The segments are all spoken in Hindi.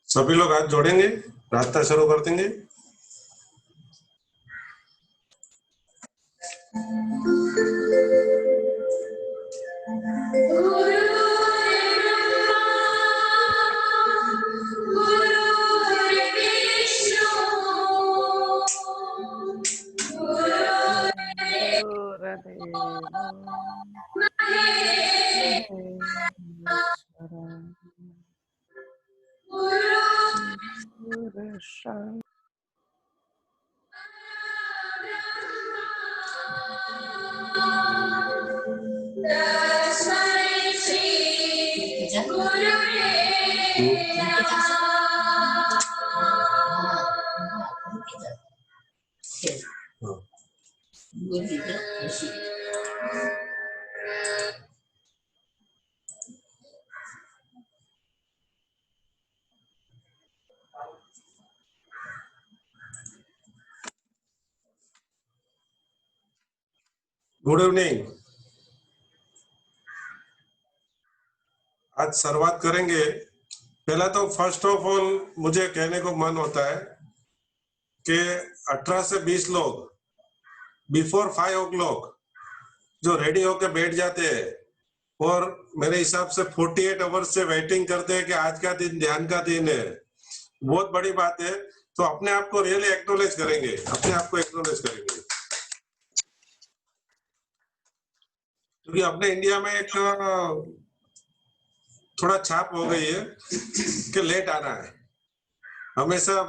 सभी लोग हाथ जोड़ेंगे, प्रार्थना शुरू कर देंगे। Good evening. आज शुरुआत करेंगे। पहला तो फर्स्ट ऑफ ऑल मुझे कहने को मन होता है कि 18 से 20 लोग बिफोर 5 o'clock जो रेडी होके बैठ जाते हैं और मेरे हिसाब से 48 आवर्स से वेटिंग करते हैं कि आज का दिन ध्यान का दिन है, बहुत बड़ी बात है। तो अपने आप को रियली एक्नॉलेज करेंगे, अपने आप को एक्नॉलेज करेंगे, क्योंकि अपने इंडिया में एक थोड़ा छाप हो गई है कि लेट आना है। हमेशा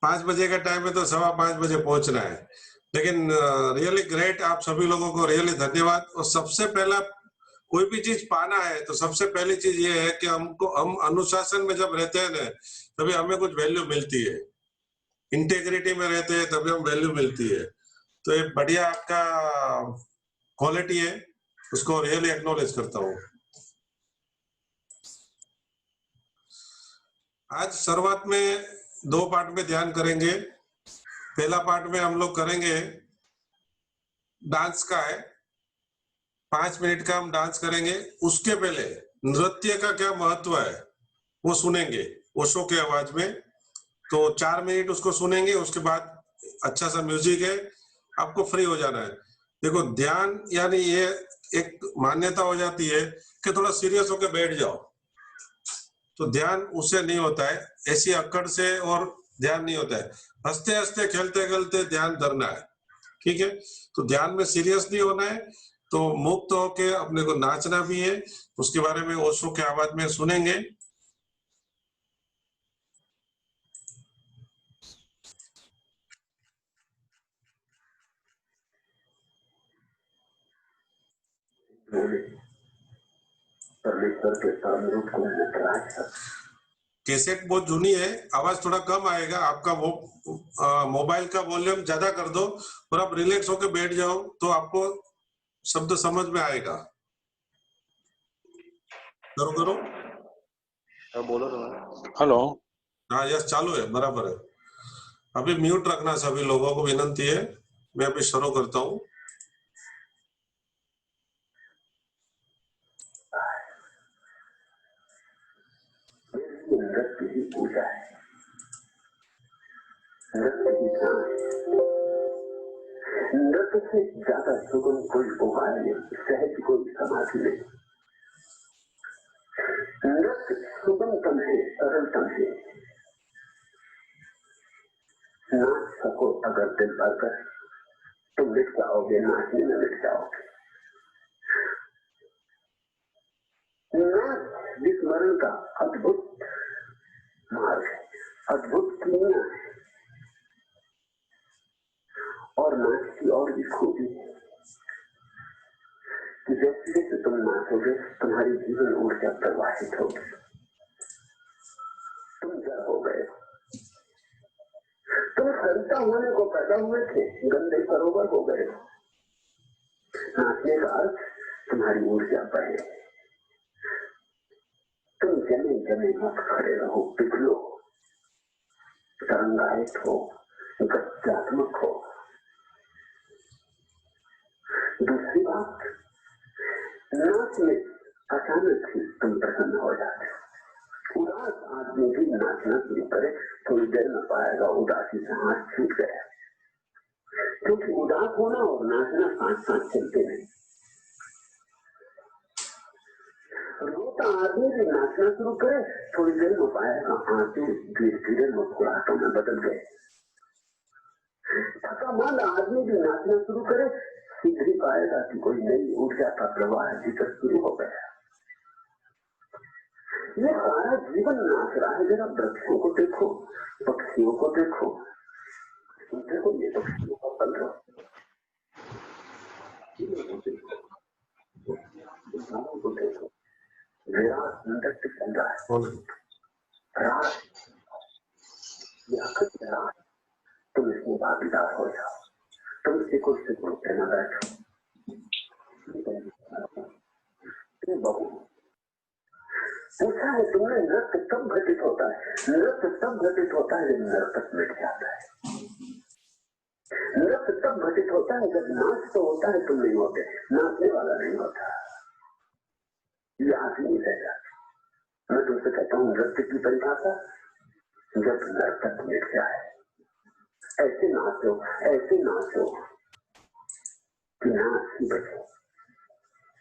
5 बजे का टाइम है तो 5:15 बजे पहुंचना है। लेकिन रियली ग्रेट, आप सभी लोगों को रियली धन्यवाद। और सबसे पहला कोई भी चीज पाना है तो सबसे पहली चीज ये है कि हम अनुशासन में जब रहते हैं ना, तभी हमें कुछ वैल्यू मिलती है। इंटेग्रिटी में रहते हैं तभी हम वैल्यू मिलती है। तो ये बढ़िया आपका क्वालिटी है, उसको रियली एक्नॉलेज करता हूँ। आज शुरुआत में 2 पार्ट में ध्यान करेंगे। पहला पार्ट में हम लोग करेंगे डांस का है, 5 मिनट का हम डांस करेंगे। उसके पहले नृत्य का क्या महत्व है वो सुनेंगे ओशो के आवाज में। तो 4 मिनट उसको सुनेंगे, उसके बाद अच्छा सा म्यूजिक है, आपको फ्री हो जाना है। देखो, ध्यान यानी ये एक मान्यता हो जाती है कि थोड़ा सीरियस होकर बैठ जाओ, तो ध्यान उससे नहीं होता है, ऐसी अक्कड़ से और ध्यान नहीं होता है। हंसते हंसते खेलते खेलते ध्यान धरना है, ठीक है। तो ध्यान में सीरियस नहीं होना है, तो मुक्त होके अपने को नाचना भी है। उसके बारे में ओशो के आवाज में सुनेंगे। कैसेट बहुत जूनी है, आवाज थोड़ा कम आएगा आपका। वो मोबाइल का वॉल्यूम ज्यादा कर दो और आप रिलैक्स होकर बैठ जाओ, तो आपको शब्द समझ में आएगा। करो करो। बोलो तो। हेलो। हाँ, यस, चालू है, बराबर है। अभी म्यूट रखना, सभी लोगों को विनंती है। मैं अभी शुरू करता हूँ। नृत्य की पूजा है, नृत्य की जान। नृत्य से ज्यादा सुगम कोई उपाय नहीं, सहज कोई समाधि नहीं। नृत्य सुगमतम है, सरलतम है। नाच सको अगर दिल भरकर, तुम मिट जाओगे, नाचने में मिट जाओगे। नाच विस्मरण का अद्भुत मार्ग है, अद्भुत कीमिया है। और नाच की और भी खूबी है कि जैसे जैसे तुम नाचोगे तुम्हारी जीवन ऊर्जा प्रवाहित होगी। तुम जड़ हो गए, तुम सरिता होने को पैदा हुए थे, गंदे सरोवर हो गए। नाचने का अर्थ तुम्हारी ऊर्जा बढ़े। तुम जमे जमे मत खड़े रहो, पिघलो, तरंगायित हो, गत्यात्मक हो। दूसरी बात, नाच में अचानक ही तुम प्रसन्न हो जाते हो। उदास आदमी भी नाचना शुरू करे, थोड़ी देर में पाएगा उदासी से हाथ छूट गया, क्योंकि उदास होना और नाचना साथ साथ चलते नहीं। रोता आदमी भी नाचना शुरू करे, थोड़ी देर में पाएगा आंसू धीरे धीरे मुस्कुराहटों में बदल गए। थकामंद आदमी भी नाचना शुरू करे, सीख ही पाएगा कि कोई नई ऊर्जा का प्रवाह भीतर शुरू हो गया। ये सारा जीवन नाच रहा है। जरा वृक्षों को देखो, पक्षियों को देखो, देखो ये पक्षियों का कलरव, को देखो, विराट नृत्य चल रहा है। रात तुम इसमें भागीदार हो जाओ, तुम सिकुड़ सिकुड़ के न बैठो। पूछा है तुमने, नृत्य तब घटित होता है, नृत्य तब घटित होता है जब नर्तक मिट जाता है। नृत्य तब घटित होता है जब नाच तो होता है, तुम नहीं होते, नाचने वाला नहीं होता, याद नहीं रह जाता। मैं तुमसे कहता हूँ नृत्य की परिभाषा, जब नर्तक मिट जाए, ऐसे नाचो कि नाच ही बचे,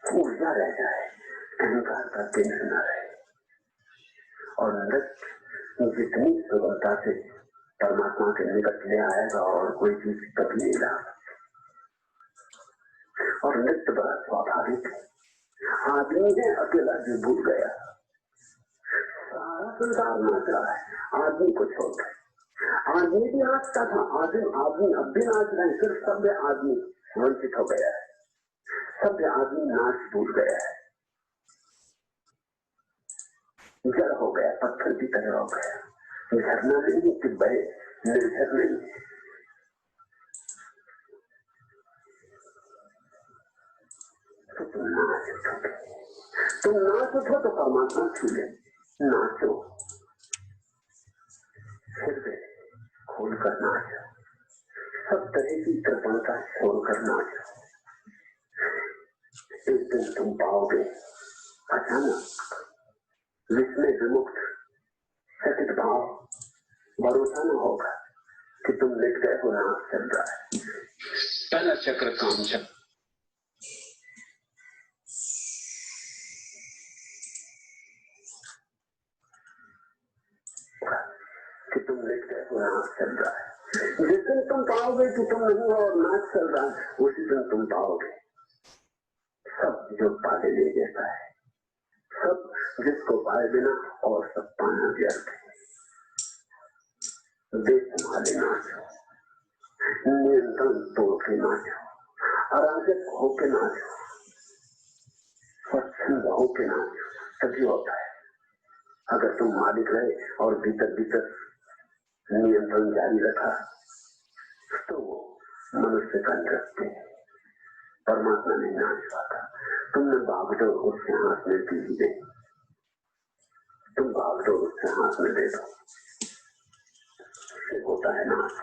ऊर्जा रह जाए, अहंकार का केंद्र न रहे। और नृत्य जितनी सुगमता से परमात्मा के निकट ले आएगा और कोई चीज कभी नहीं ला। और नृत्य बड़ा स्वाभाविक है। आदमी है अकेला जो भूल गया, सारा संसार नाच रहा है आदमी को छोड़कर। आदमी भी नाचता था, आदमी अब भी नाच रहे हैं, सिर्फ सभ्य आदमी वंचित हो गया है, सभ्य आदमी नाच भूल गया है, जड़ हो गया, पत्थर की तरह हो गया। झरना नहीं कि बहे, निर्झर नहीं। तो तुम नाच उठो तो परमात्मा छू ले। नाचो, हृदय खोल कर नाचो, सब तरह की कृपणता छोड़ कर नाचो। एक दिन तुम पाओगे अचानक विस्मय विमुक्त सचित भाव, भरोसा न होगा कि तुम लिट गए हो, नाच चल रहा है। पहला चक्र काम चक्र, कि तुम लिट गए हो, नाच चल रहा है। जिस दिन तुम पाओगे कि तुम नहीं हो और नाच चल रहा है, उसी दिन तुम पाओगे सब जो पाले ले जैसा है, सब जिसको पाए बिना और सब पाना व्यर्थ है। बेसंभाले नाचो, नियंत्रण तोड़ के नाचो, अराजक होके नाचो, स्वच्छंद होके नाचो, तभी होता है। अगर तुम मालिक रहे और भीतर भीतर नियंत्रण जारी रखा तो मनुष्य का नृत्य परमात्मा नहीं नाच पाता। तुमने भागदौड़ उससे हाथ में दी दे, तुम भागदौड़ उससे हाथ में दे दो, होता है नाच।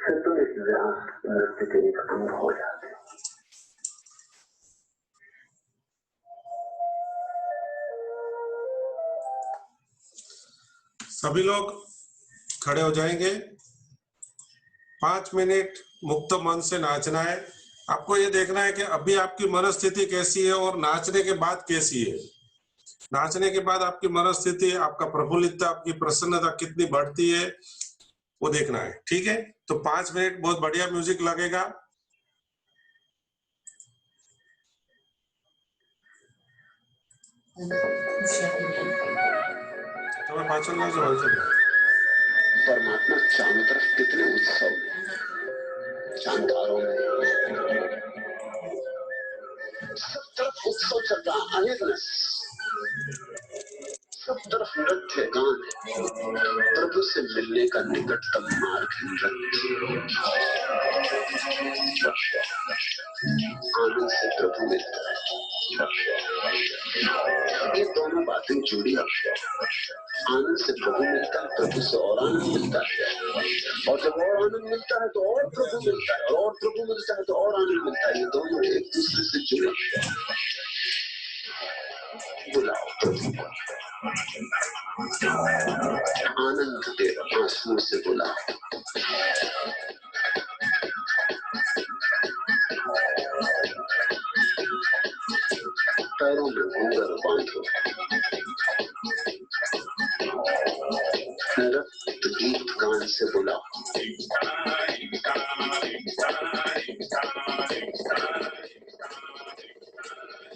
फिर तुम इस व्यास नृत्य के एक अंग हो जाते हो। सभी लोग खड़े हो जाएंगे। 5 मिनट मुक्त मन से नाचना है। आपको ये देखना है कि अभी आपकी मनस्थिति कैसी है और नाचने के बाद कैसी है। नाचने के बाद आपकी मनस्थिति, आपका प्रफुल्लितता, आपकी प्रसन्नता कितनी बढ़ती है, वो देखना है। ठीक है, तो 5 मिनट बहुत बढ़िया म्यूजिक लगेगा। तो मैं पाचन ना परमात्मा चारों तरफ कितने उत्सव में, जानकारों में, सब तरफ उत्सव चल रहा, अनेकनेस, सब तरफ नृत्य गान है। प्रभु से मिलने का निकटतम मार्ग है नृत्य। आनंद से प्रभु मिलता है। ये दोनों बातें जुड़ी। आनंद से प्रभु मिलता है, प्रभु से और आनंद मिलता है, और जब और आनंद मिलता है तो और प्रभु मिलता है, और प्रभु मिलता है तो और आनंद मिलता है। ये दोनों एक दूसरे से जुड़े। बुलाओ प्रभु को, से बोला, पैरों में घूंघर बांधो, नृत्य गीत गान से बुलाओ।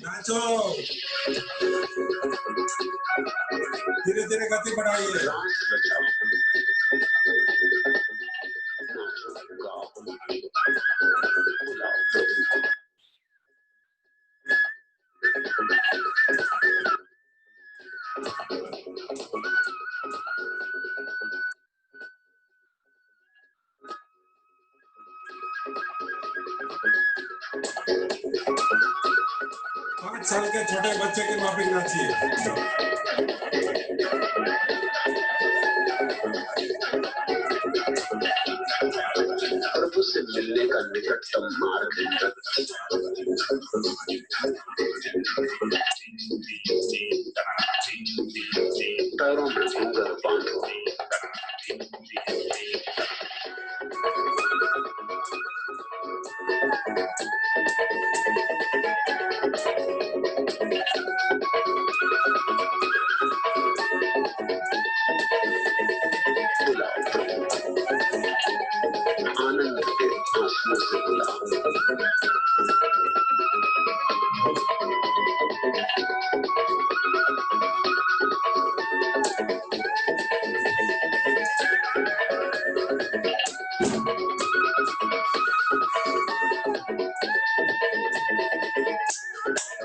नाचो, धीरे धीरे गति बढ़ाइए। रास बचाओ, नाचो, गाओ, बुलाओ प्रभु को। पाँच साल के छोटे बच्चे की माफिक नाचिए। प्रभु से मिलने का निकटतम मार्ग नृत्य। पैरों में घूंघर बांधो, बुलाओ प्रभु को। आनंद के आंसुओं से बुलाओ।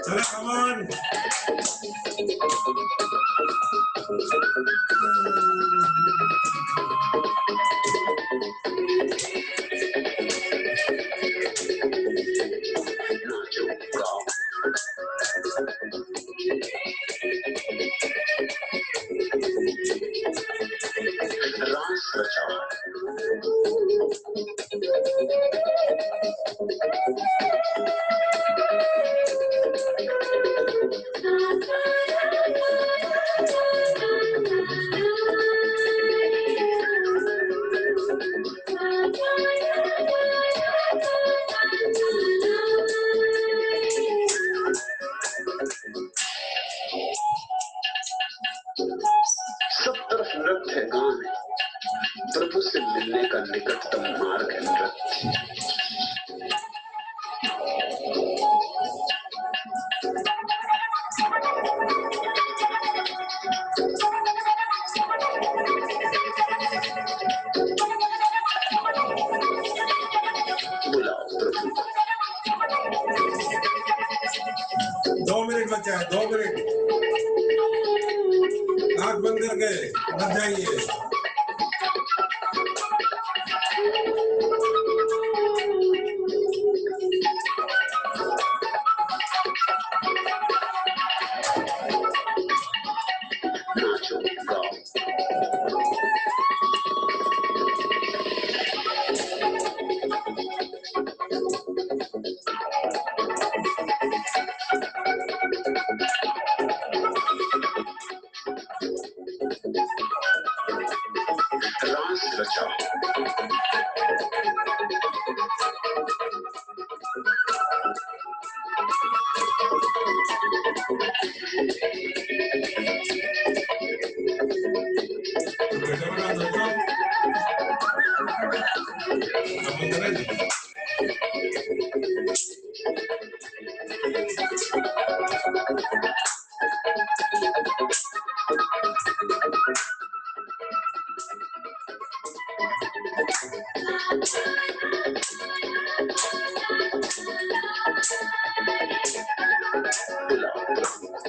चलो कमान। नाचो, गाओ, रास बचाओ, सब तरफ नृत्य है, गान है। प्रभु से मिलने का निकटतम मार्ग है नृत्य। बुलाओ प्रभु को। 2 मिनट बचा है, 2 मिनट। आंख बंद करके मत जाइए। नाचो, गाओ, रास बचाओ, बेटा बना नाचो। अब करें। बुलाओ प्रभु को।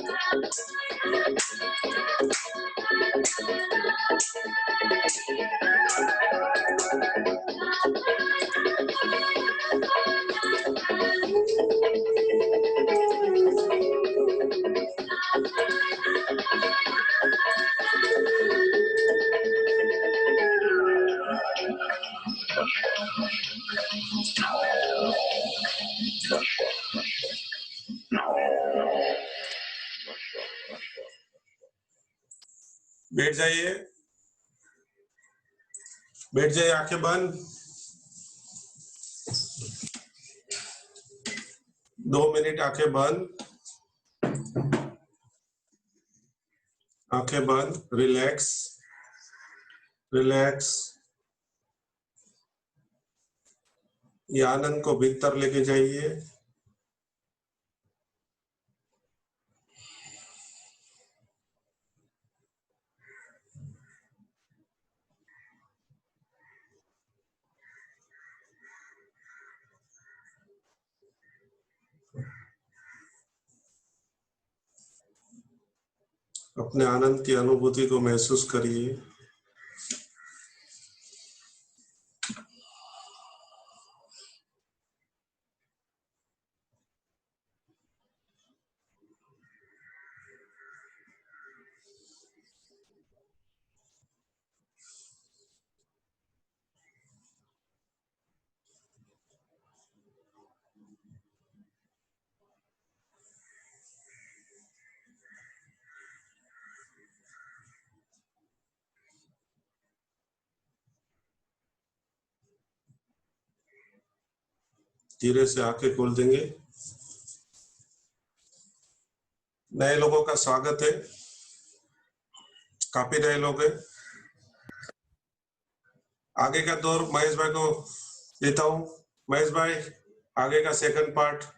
बैठ जाइए। बैठ जाइए, आंखें बंद। 2 मिनट आंखें बंद, आंखें बंद, रिलैक्स रिलैक्स। ये आनंद को भीतर लेके जाइए। अपने आनंद की अनुभूति को महसूस करिए। धीरे से आंखें खोल देंगे। नए लोगों का स्वागत है, काफी नए लोग हैं। आगे का दौर महेश भाई को देता हूं। महेश भाई, आगे का सेकंड पार्ट।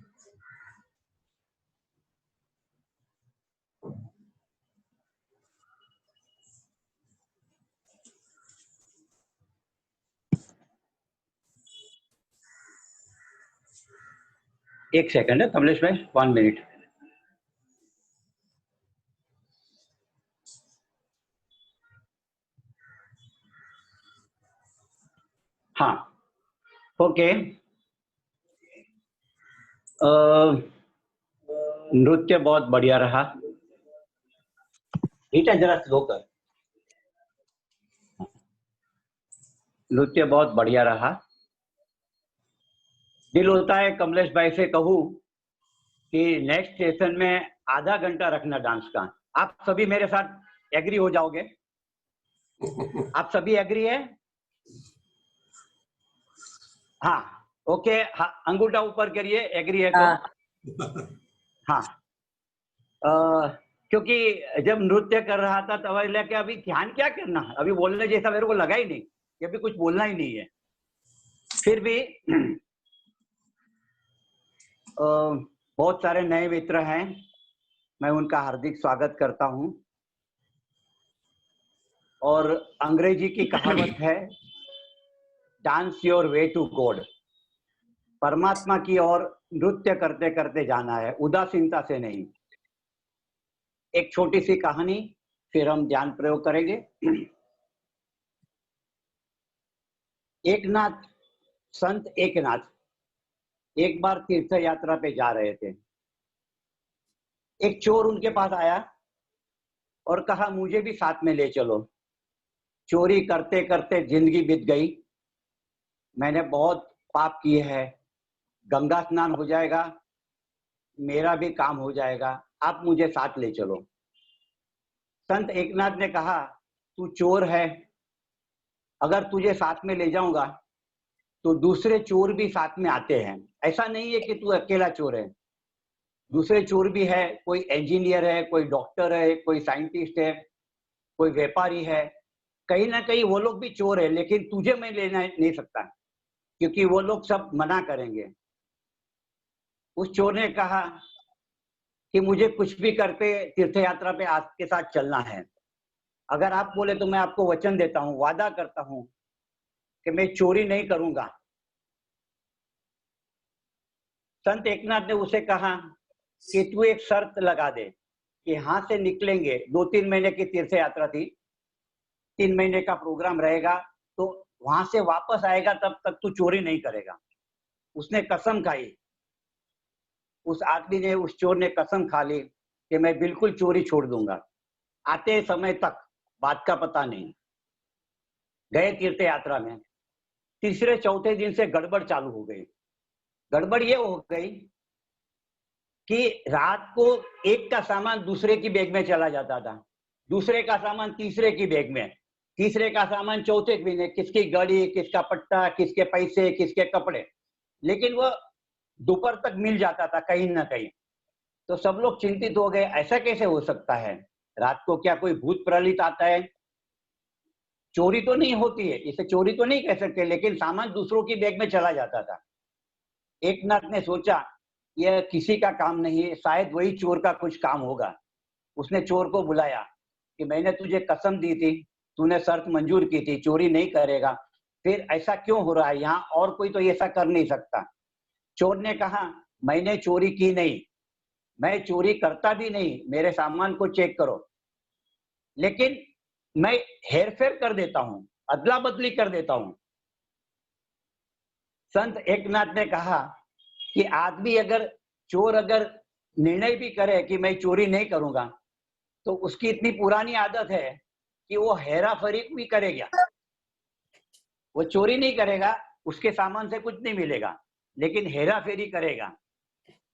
एक सेकंड है कमलेश भाई, 1 मिनट। हाँ, ओके। नृत्य बहुत बढ़िया रहा। बेटा जरा स्लो कर। नृत्य बहुत बढ़िया रहा। दिल होता है कमलेश भाई से कहूं कि नेक्स्ट सेशन में आधा घंटा रखना डांस का। आप सभी मेरे साथ एग्री हो जाओगे? आप सभी एग्री है? हाँ, ओके। हाँ, अंगूठा ऊपर करिए, एग्री है तो। हाँ, क्योंकि जब नृत्य कर रहा था तब लगे अभी ध्यान क्या करना, अभी बोलने जैसा मेरे को लगा ही नहीं, कि अभी कुछ बोलना ही नहीं है। फिर भी बहुत सारे नए मित्र हैं, मैं उनका हार्दिक स्वागत करता हूं। और अंग्रेजी की कहावत है, dance your way to God. परमात्मा की ओर नृत्य करते करते जाना है, उदासीनता से नहीं। एक छोटी सी कहानी, फिर हम ध्यान प्रयोग करेंगे। एकनाथ, संत एकनाथ एक बार तीर्थ यात्रा पे जा रहे थे। एक चोर उनके पास आया और कहा, मुझे भी साथ में ले चलो। चोरी करते करते जिंदगी बीत गई, मैंने बहुत पाप किए हैं, गंगा स्नान हो जाएगा, मेरा भी काम हो जाएगा, आप मुझे साथ ले चलो। संत एकनाथ ने कहा, तू चोर है, अगर तुझे साथ में ले जाऊंगा तो दूसरे चोर भी साथ में आते हैं। ऐसा नहीं है कि तू अकेला चोर है, दूसरे चोर भी है। कोई इंजीनियर है, कोई डॉक्टर है, कोई साइंटिस्ट है, कोई व्यापारी है। कहीं ना कहीं वो लोग भी चोर है, लेकिन तुझे मैं लेना नहीं सकता क्योंकि वो लोग सब मना करेंगे। उस चोर ने कहा कि मुझे कुछ भी करके तीर्थ यात्रा पे आपके साथ चलना है। अगर आप बोले तो मैं आपको वचन देता हूँ, वादा करता हूँ कि मैं चोरी नहीं करूंगा। संत एकनाथ ने उसे कहा कि तू एक शर्त लगा दे कि यहाँ से निकलेंगे, 2-3 महीने की तीर्थ यात्रा थी, 3 महीने का प्रोग्राम रहेगा, तो वहां से वापस आएगा तब तक तू चोरी नहीं करेगा। उसने कसम खाई, उस आदमी ने, उस चोर ने कसम खा ली कि मैं बिल्कुल चोरी छोड़ दूंगा। आते समय तक बात का पता नहीं। गए तीर्थ यात्रा में, तीसरे चौथे दिन से गड़बड़ चालू हो गई। गड़बड़ ये हो गई कि रात को एक का सामान दूसरे की बैग में चला जाता था, दूसरे का सामान तीसरे की बैग में, तीसरे का सामान चौथे के महीने, किसकी गाड़ी, किसका पट्टा, किसके पैसे, किसके कपड़े, लेकिन वो दोपहर तक मिल जाता था कहीं ना कहीं। तो सब लोग चिंतित हो गए, ऐसा कैसे हो सकता है, रात को क्या कोई भूत प्रलित आता है? चोरी तो नहीं होती है, इसे चोरी तो नहीं कह सकते, लेकिन सामान दूसरों की बैग में चला जाता था। एक नाथ ने सोचा यह किसी का काम नहीं है, शायद वही चोर का कुछ काम होगा। उसने चोर को बुलाया कि मैंने तुझे कसम दी थी, तूने शर्त मंजूर की थी, चोरी नहीं करेगा, फिर ऐसा क्यों हो रहा है यहाँ? और कोई तो ऐसा कर नहीं सकता। चोर ने कहा मैंने चोरी की नहीं, मैं चोरी करता भी नहीं, मेरे सामान को चेक करो, लेकिन मैं हेरफेर कर देता हूं, अदला बदली कर देता हूं। संत एकनाथ ने कहा कि आदमी चोर अगर निर्णय भी करे कि मैं चोरी नहीं करूंगा, तो उसकी इतनी पुरानी आदत है कि वो हेरा फेरी भी करेगा, वो चोरी नहीं करेगा, उसके सामान से कुछ नहीं मिलेगा, लेकिन हेरा फेरी करेगा।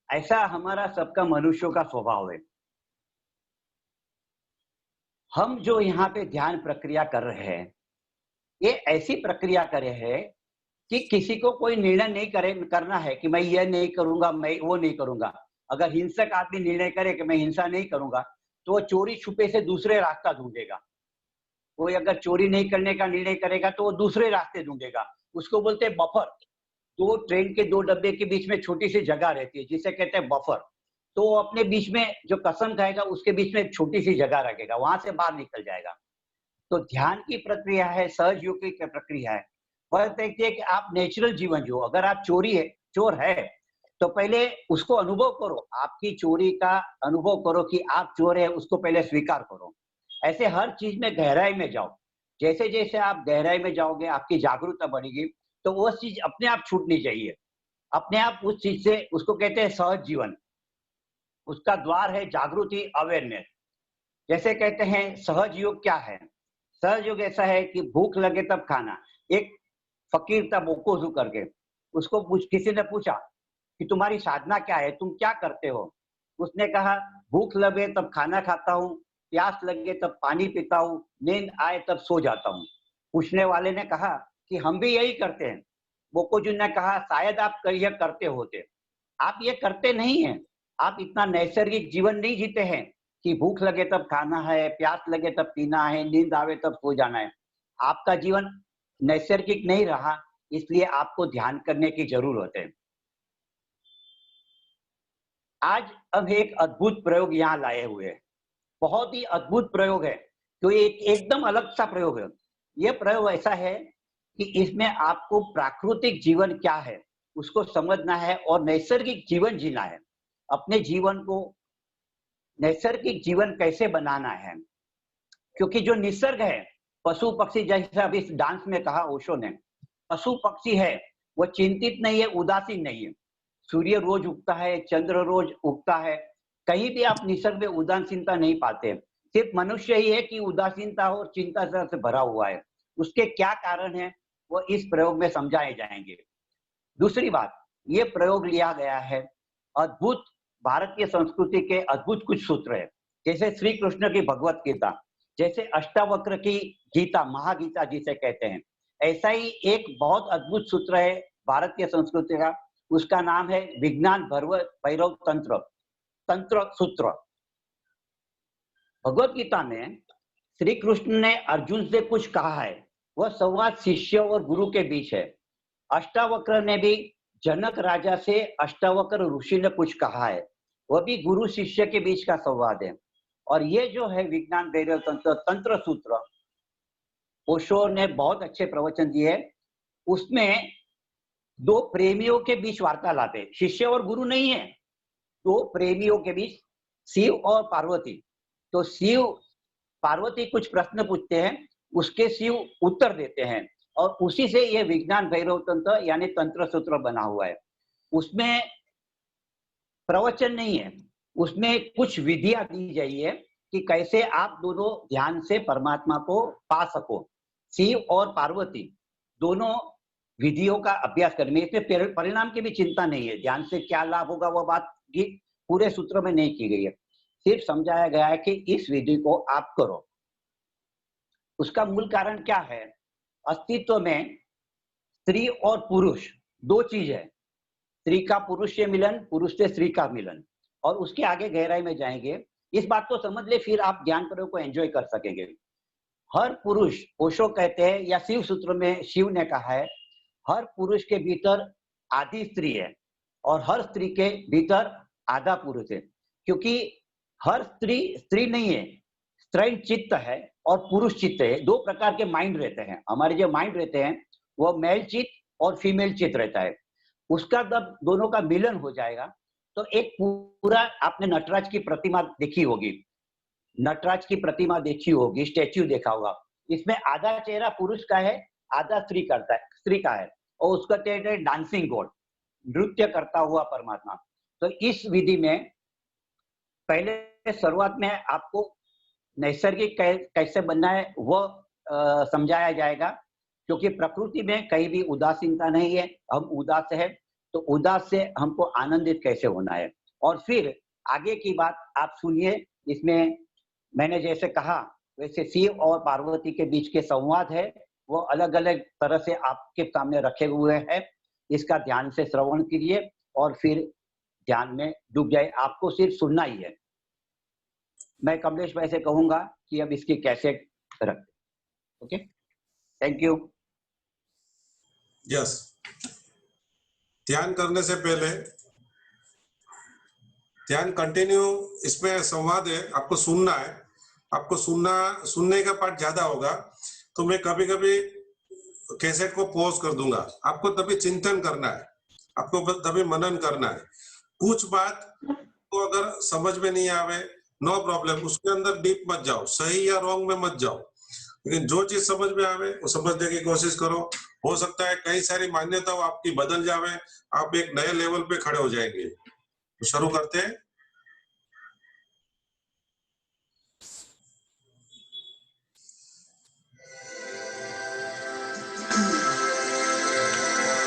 ऐसा हमारा सबका मनुष्यों का स्वभाव है। हम जो यहाँ पे ध्यान प्रक्रिया कर रहे हैं, ये ऐसी प्रक्रिया कर रहे हैं कि किसी को कोई निर्णय नहीं करना है कि मैं ये नहीं करूंगा, मैं वो नहीं करूंगा। अगर हिंसक आदमी निर्णय करे कि मैं हिंसा नहीं करूंगा, तो वो चोरी छुपे से दूसरे रास्ता ढूंढेगा। कोई अगर चोरी नहीं करने का निर्णय करेगा तो वो दूसरे रास्ते ढूंढेगा, उसको बोलते हैं बफर। दो ट्रेन के दो डब्बे के बीच में छोटी सी जगह रहती है जिसे कहते हैं बफर। तो वो अपने बीच में जो कसम खाएगा उसके बीच में एक छोटी सी जगह रखेगा, वहां से बाहर निकल जाएगा। तो ध्यान की प्रक्रिया है, सहज योग की प्रक्रिया है। वह देखिए कि आप नेचुरल जीवन जो, अगर आप चोर है तो पहले उसको अनुभव करो, आपकी चोरी का अनुभव करो कि आप चोर है, उसको पहले स्वीकार करो। ऐसे हर चीज में गहराई में जाओ। जैसे जैसे आप गहराई में जाओगे आपकी जागरूकता बढ़ेगी, तो वो चीज अपने आप छूटनी चाहिए, अपने आप उस चीज से, उसको कहते हैं सहज जीवन। उसका द्वार है जागृति, अवेयरनेस। जैसे कहते हैं सहज योग क्या है? सहज योग ऐसा है कि भूख लगे तब खाना। एक फकीर था बोकोजू करके, उसको किसी ने पूछा कि तुम्हारी साधना क्या है, तुम क्या करते हो? उसने कहा भूख लगे तब खाना खाता हूँ, प्यास लगे तब पानी पीता हूँ, नींद आए तब सो जाता हूँ। पूछने वाले ने कहा कि हम भी यही करते हैं। बोकोजू ने कहा शायद आप यह करते होते, आप ये करते नहीं हैं। आप इतना नैसर्गिक जीवन नहीं जीते हैं कि भूख लगे तब खाना है, प्यास लगे तब पीना है, नींद आवे तब सो जाना है। आपका जीवन नैसर्गिक नहीं रहा, इसलिए आपको ध्यान करने की जरूरत है। आज अब एक अद्भुत प्रयोग यहाँ लाए हुए हैं, बहुत ही अद्भुत प्रयोग है, तो ये एकदम अलग सा प्रयोग है। ये प्रयोग ऐसा है कि इसमें आपको प्राकृतिक जीवन क्या है उसको समझना है और नैसर्गिक जीवन जीना है। अपने जीवन को नैसर्गिक जीवन कैसे बनाना है, क्योंकि जो निसर्ग है, पशु पक्षी, जैसे अभी इस डांस में कहा ओशो ने, पशु पक्षी है वो चिंतित नहीं है, उदासीन नहीं है। सूर्य रोज उगता है, चंद्र रोज उगता है, कहीं भी आप निसर्ग में उदासीनता नहीं पाते। सिर्फ मनुष्य ही है कि उदासीनता और चिंता से भरा हुआ है। उसके क्या कारण है वो इस प्रयोग में समझाए जाएंगे। दूसरी बात, ये प्रयोग लिया गया है अद्भुत भारतीय संस्कृति के अद्भुत कुछ सूत्र है, जैसे श्री कृष्ण की भगवत गीता, जैसे अष्टावक्र की गीता, महागीता जिसे कहते हैं, ऐसा ही एक बहुत अद्भुत सूत्र है भारतीय संस्कृति का, उसका नाम है विज्ञान भैरव तंत्र सूत्र। भगवत गीता में श्री कृष्ण ने अर्जुन से कुछ कहा है, वह संवाद शिष्य और गुरु के बीच है। अष्टावक्र ने भी जनक राजा से अष्टावक्र ऋषि ने कुछ कहा है, वह भी गुरु शिष्य के बीच का संवाद है। और ये जो है विज्ञान भैरव तंत्र सूत्र, ओशो ने बहुत अच्छे प्रवचन दिए। उसमें दो प्रेमियों के बीच वार्तालाप है, शिष्य और गुरु नहीं है, दो प्रेमियों के बीच, शिव और पार्वती। तो शिव पार्वती कुछ प्रश्न पूछते हैं, उसके शिव उत्तर देते हैं, और उसी से ये विज्ञान भैरव तंत्र यानी तंत्र सूत्र बना हुआ है। उसमें प्रवचन नहीं है, उसमें कुछ विधियां दी गई है कि कैसे आप दोनों ध्यान से परमात्मा को पा सको। शिव और पार्वती दोनों विधियों का अभ्यास करने, इसमें परिणाम की भी चिंता नहीं है, ध्यान से क्या लाभ होगा वो बात भी पूरे सूत्र में नहीं की गई है, सिर्फ समझाया गया है कि इस विधि को आप करो। उसका मूल कारण क्या है? अस्तित्व में स्त्री और पुरुष दो चीज है, स्त्री का पुरुष से मिलन, पुरुष से स्त्री का मिलन, और उसके आगे गहराई में जाएंगे। इस बात को समझ ले, फिर आप ज्ञान पर्व को एंजॉय कर सकेंगे। हर पुरुष, ओशो कहते हैं या शिव सूत्र में शिव ने कहा है, हर पुरुष के भीतर आधी स्त्री है और हर स्त्री के भीतर आधा पुरुष है, क्योंकि हर स्त्री स्त्री नहीं है, स्त्री चित्त है और पुरुष चित्त है। दो प्रकार के माइंड रहते हैं हमारे, जो माइंड रहते हैं वो मेल चित्त और फीमेल चित्त रहता है। उसका जब दोनों का मिलन हो जाएगा तो एक पूरा, आपने नटराज की प्रतिमा देखी होगी, नटराज की प्रतिमा देखी होगी, स्टैच्यू देखा होगा, इसमें आधा चेहरा पुरुष का है, आधा स्त्री का है, और उसका कहते हैं डांसिंग गॉड, नृत्य करता हुआ परमात्मा। तो इस विधि में पहले शुरुआत में आपको नैसर्गिक कैसे बनना है वह समझाया जाएगा, क्योंकि प्रकृति में कहीं भी उदासीनता नहीं है। हम उदास है तो उदास से हमको आनंदित कैसे होना है, और फिर आगे की बात आप सुनिए। इसमें मैंने जैसे कहा वैसे शिव और पार्वती के बीच के संवाद है, वो अलग अलग तरह से आपके सामने रखे हुए हैं। इसका ध्यान से श्रवण कीजिए और फिर ध्यान में डूब जाए, आपको सिर्फ सुनना ही है। मैं कमलेश भाई से कहूंगा कि अब इसकी कैसेट रख। Okay, thank you. यस, ध्यान करने से पहले, ध्यान कंटिन्यू, इसमें संवाद है, आपको सुनना है। आपको सुनने का पार्ट ज्यादा होगा, तो मैं कभी कभी कैसेट को पॉज कर दूंगा। आपको तभी चिंतन करना है, आपको तभी मनन करना है। कुछ बात तो अगर समझ में नहीं आवे, नो प्रॉब्लम, उसके अंदर डीप मत जाओ, सही या रॉन्ग में मत जाओ, लेकिन जो चीज समझ में आवे वो समझने की कोशिश करो। हो सकता है कई सारी मान्यताओं आपकी बदल जावे, आप एक नए लेवल पे खड़े हो जाएंगे। तो शुरू करते हैं।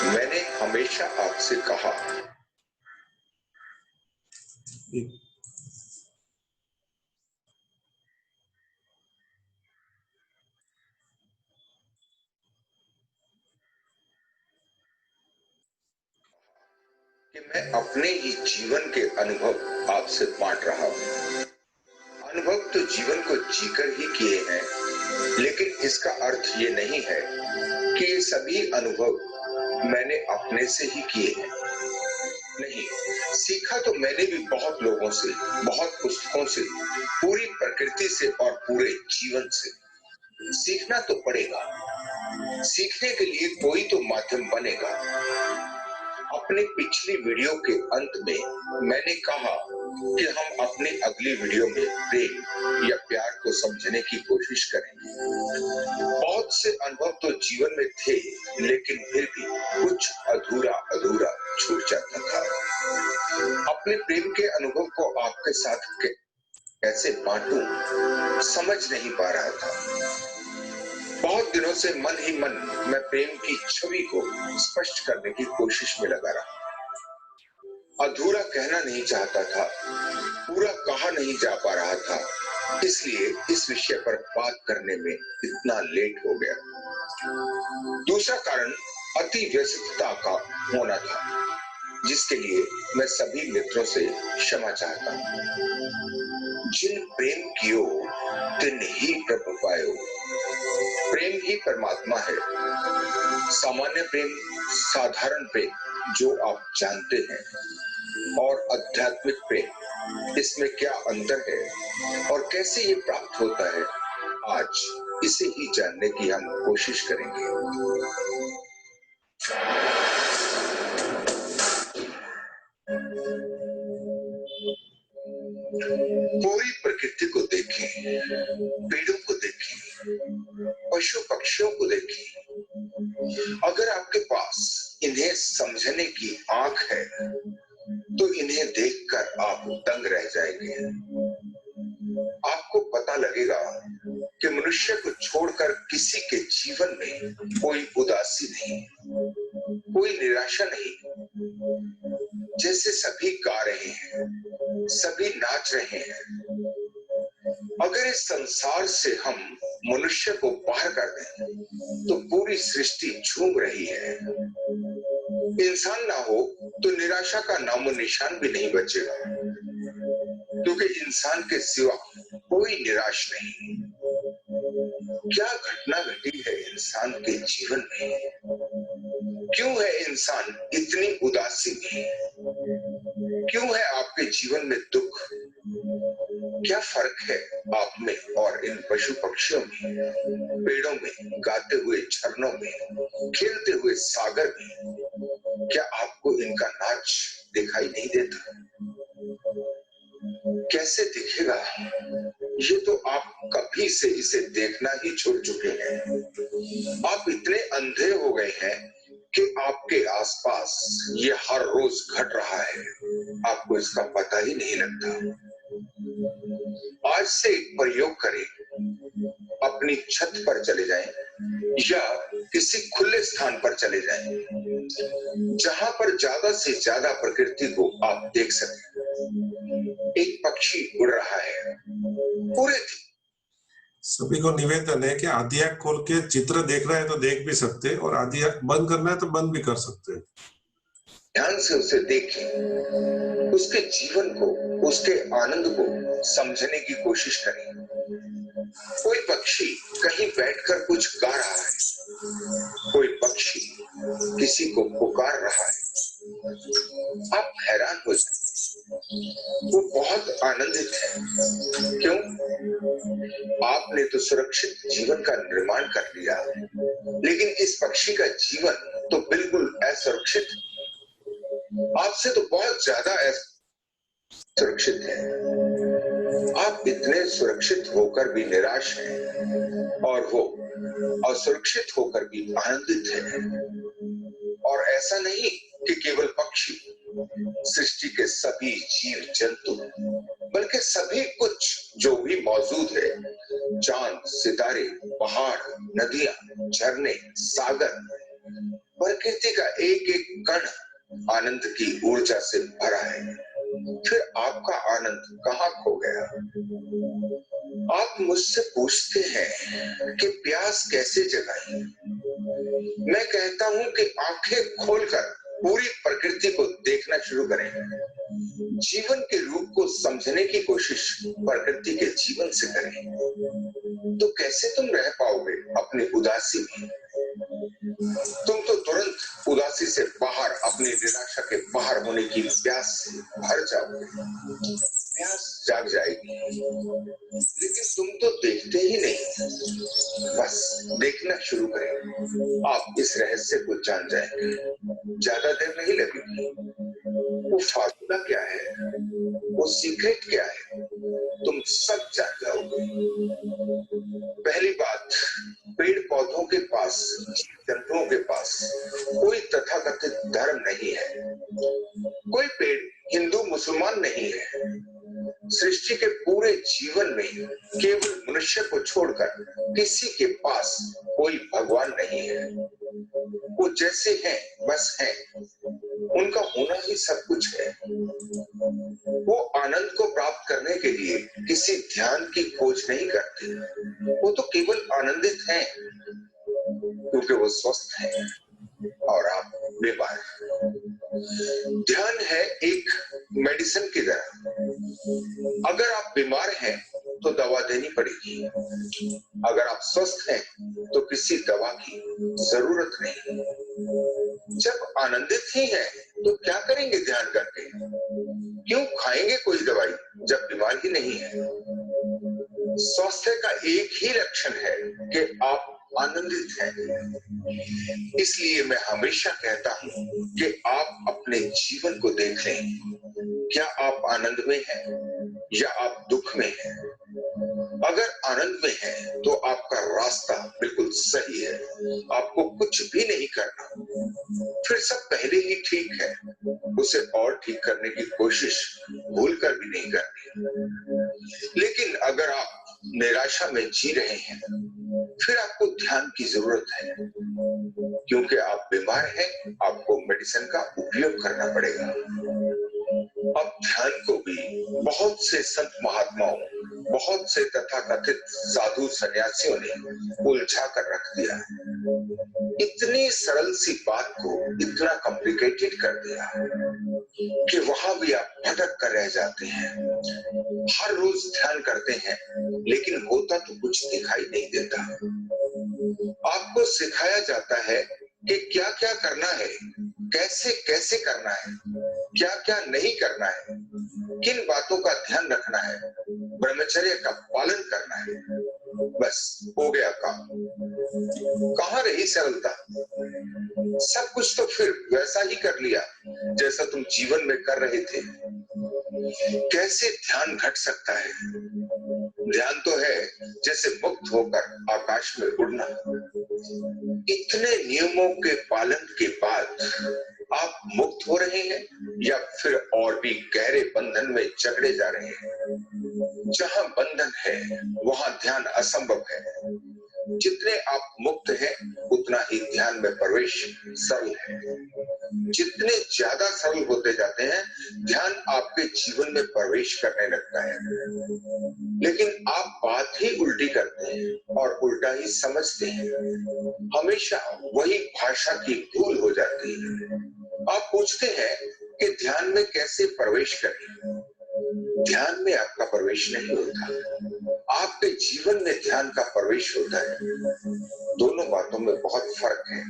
मैंने हमेशा आपसे कहा कि मैं अपने ही जीवन के अनुभव आपसे बांट रहा हूं। अनुभव तो जीवन को जीकर ही किए हैं, लेकिन इसका अर्थ ये नहीं है कि ये सभी अनुभव मैंने अपने से ही किए हैं। नहीं, सीखा तो मैंने भी बहुत लोगों से, बहुत पुस्तकों से, पूरी प्रकृति से और पूरे जीवन से। सीखना तो पड़ेगा, सीखने के लिए कोई तो माध्यम बनेगा। अपने पिछली वीडियो के अंत में मैंने कहा कि हम अपनी अगली वीडियो में प्रेम या प्यार को समझने की कोशिश करेंगे। बहुत से अनुभव तो जीवन में थे, लेकिन फिर भी कुछ अधूरा अधूरा छूट जाता था। अपने प्रेम के अनुभव को आपके साथ कैसे बांटूं, समझ नहीं पा रहा था। बहुत दिनों से मन ही मन मैं प्रेम की छवि को स्पष्ट करने की कोशिश में लगा रहा। अधूरा कहना नहीं चाहता था, पूरा कहा नहीं जा पा रहा था, इसलिए इस विषय पर बात करने में इतना लेट हो गया। दूसरा कारण अति व्यस्तता का होना था, जिसके लिए मैं सभी मित्रों से क्षमा चाहता हूं। जिन प्रेम कियो तिन ही प्रभु पायो। प्रेम ही परमात्मा है। सामान्य प्रेम, साधारण प्रेम जो आप जानते हैं, और आध्यात्मिक प्रेम, इसमें क्या अंतर है और कैसे ये प्राप्त होता है, आज इसे ही जानने की हम कोशिश करेंगे। पूरी प्रकृति को देखें, पेड़ों को देखें, पशु पक्षियों को देखें। अगर आपके पास इन्हें समझने की आंख है तो इन्हें देखकर आप दंग रह जाएंगे। आपको पता लगेगा कि मनुष्य को छोड़कर किसी के जीवन में कोई उदासी नहीं, कोई निराशा नहीं। जैसे सभी गा रहे हैं, सभी नाच रहे हैं। अगर इस संसार से हम मनुष्य को बाहर कर दें तो पूरी सृष्टि झूम रही है। इंसान ना हो तो निराशा का नामो निशान भी नहीं बचेगा, क्योंकि इंसान के सिवा कोई निराश नहीं। क्या घटना घटी है इंसान के जीवन में? क्यों है इंसान इतनी उदासी में? क्यों है आपके जीवन में दुख? क्या फर्क है आप में और इन पशु पक्षियों में, पेड़ों में, गाते हुए झरनों में, खेलते हुए सागर में? क्या आपको इनका नाच दिखाई नहीं देता? कैसे दिखेगा? ये तो आप कभी से इसे देखना ही छोड़ चुके हैं। आप इतने अंधे हो गए हैं कि आपके आसपास ये हर रोज घट रहा है, आपको इसका पता ही नहीं लगता। आज से एक प्रयोग करें, अपनी छत पर चले जाएं या किसी खुले स्थान पर चले जाएं, जहां पर ज्यादा से ज्यादा प्रकृति को आप देख सकें। एक पक्षी उड़ रहा है पूरे। सभी को निवेदन है कि आधी आंख खोल के चित्र देख रहा है तो देख भी सकते, और आधी आंख बंद करना है तो बंद भी कर सकते हैं। ध्यान से उसे देखें, उसके जीवन को, उसके आनंद को समझने की कोशिश करें। कोई पक्षी कहीं बैठकर कुछ गा रहा है, कोई पक्षी किसी को पुकार रहा है। आप हैरान हो जाए, वो बहुत आनंदित है। क्यों? आपने तो सुरक्षित जीवन का निर्माण कर लिया, लेकिन इस पक्षी का जीवन तो बिल्कुल असुरक्षित, आपसे तो बहुत ज्यादा सुरक्षित है। आप इतने सुरक्षित होकर भी निराश हैं, और वो असुरक्षित होकर भी आनंदित है। और ऐसा नहीं कि केवल पक्षी, सृष्टि के सभी जीव जंतु, बल्कि सभी कुछ जो भी मौजूद है, चांद, सितारे, पहाड़, नदियां, झरने, सागर, प्रकृति का एक एक कण आनंद की ऊर्जा से भरा है। फिर आपका आनंद कहाँ खो गया? आप मुझसे पूछते हैं कि प्यास कैसे जगाएं? मैं कहता हूं कि आंखें खोलकर पूरी प्रकृति को देखना शुरू करें। जीवन के रूप को समझने की कोशिश प्रकृति के जीवन से करें। तो कैसे तुम रह पाओगे अपनी उदासी में? तुम तो तुरंत उदासी से बाहर, अपनी निराशा के बाहर होने की प्यास से भर जाओगे। प्यास जाग जाएगी, लेकिन तुम तो देखते ही नहीं। बस देखना शुरू करें, आप इस रहस्य को जान जाएंगे। ज्यादा देर नहीं लगेगी। वो फार्मूला क्या है, वो सीक्रेट क्या है, तुम सब जान जाओगे। पहली बात, पेड़ पौधों के पास, जंतुओं के पास कोई तथाकथित धर्म नहीं है। कोई पेड़ हिंदू मुसलमान नहीं है। सृष्टि के पूरे जीवन में केवल मनुष्य को छोड़कर किसी के पास कोई भगवान नहीं है। वो जैसे हैं बस हैं, उनका होना ही सब कुछ है। वो आनंद को प्राप्त करने के लिए किसी ध्यान की खोज नहीं करते। वो तो केवल आनंदित हैं, क्योंकि वो स्वस्थ हैं और आप बीमार। ध्यान है एक मेडिसिन की तरह। अगर आप बीमार हैं तो दवा देनी पड़ेगी, अगर आप स्वस्थ हैं तो किसी दवा की जरूरत नहीं। जब आनंदित ही हैं तो क्या करेंगे ध्यान करके? क्यों खाएंगे कोई दवाई जब बीमार ही नहीं है? स्वास्थ्य का एक ही लक्षण है कि आप आनंदित हैं। इसलिए मैं हमेशा कहता हूं कि आप अपने जीवन को देख लें। क्या आप आनंद में हैं या आप दुख में हैं? अगर आनंद में हैं तो आपका रास्ता बिल्कुल सही है, आपको कुछ भी नहीं करना। फिर सब पहले ही ठीक है, उसे और ठीक करने की कोशिश भूलकर भी नहीं करनी। लेकिन अगर आप निराशा में जी रहे हैं, फिर आपको ध्यान की जरूरत है, क्योंकि आप बीमार हैं, आपको मेडिसिन का उपयोग करना पड़ेगा। अब ध्यान को भी बहुत से संत महात्माओं बहुत से तथाकथित साधु सन्यासियों ने उलझा कर रख दिया। इतनी सरल सी बात को इतना कॉम्प्लिकेटेड कर दिया कि वहां भी आप भटक कर रह जाते हैं। हर रोज ध्यान करते हैं लेकिन होता तो कुछ दिखाई नहीं देता। आपको सिखाया जाता है कि क्या क्या करना है, कैसे कैसे करना है, क्या क्या नहीं करना है, किन बातों का ध्यान रखना है, ब्रह्मचर्य का पालन करना है। बस हो गया काम। कहाँ रही सरलता? सब कुछ तो फिर वैसा ही कर लिया जैसा तुम जीवन में कर रहे थे। कैसे ध्यान घट सकता है? ध्यान तो है जैसे मुक्त होकर आकाश में उड़ना। इतने नियमों के पालन के बाद आप मुक्त हो रहे हैं या फिर और भी गहरे बंधन में जकड़े जा रहे हैं? जहां बंधन है वहां ध्यान असंभव है। जितने आप मुक्त हैं उतना ही ध्यान में प्रवेश सरल है। जितने ज्यादा सरल होते जाते हैं ध्यान आपके जीवन में प्रवेश करने लगता है। लेकिन आप बात ही उल्टी करते हैं और उल्टा ही समझते हैं। हमेशा वही भाषा की भूल हो जाती है। आप पूछते हैं कि ध्यान में कैसे प्रवेश करें? ध्यान में आपका प्रवेश नहीं होता, आपके जीवन में ध्यान का प्रवेश होता है। दोनों बातों में बहुत फर्क है।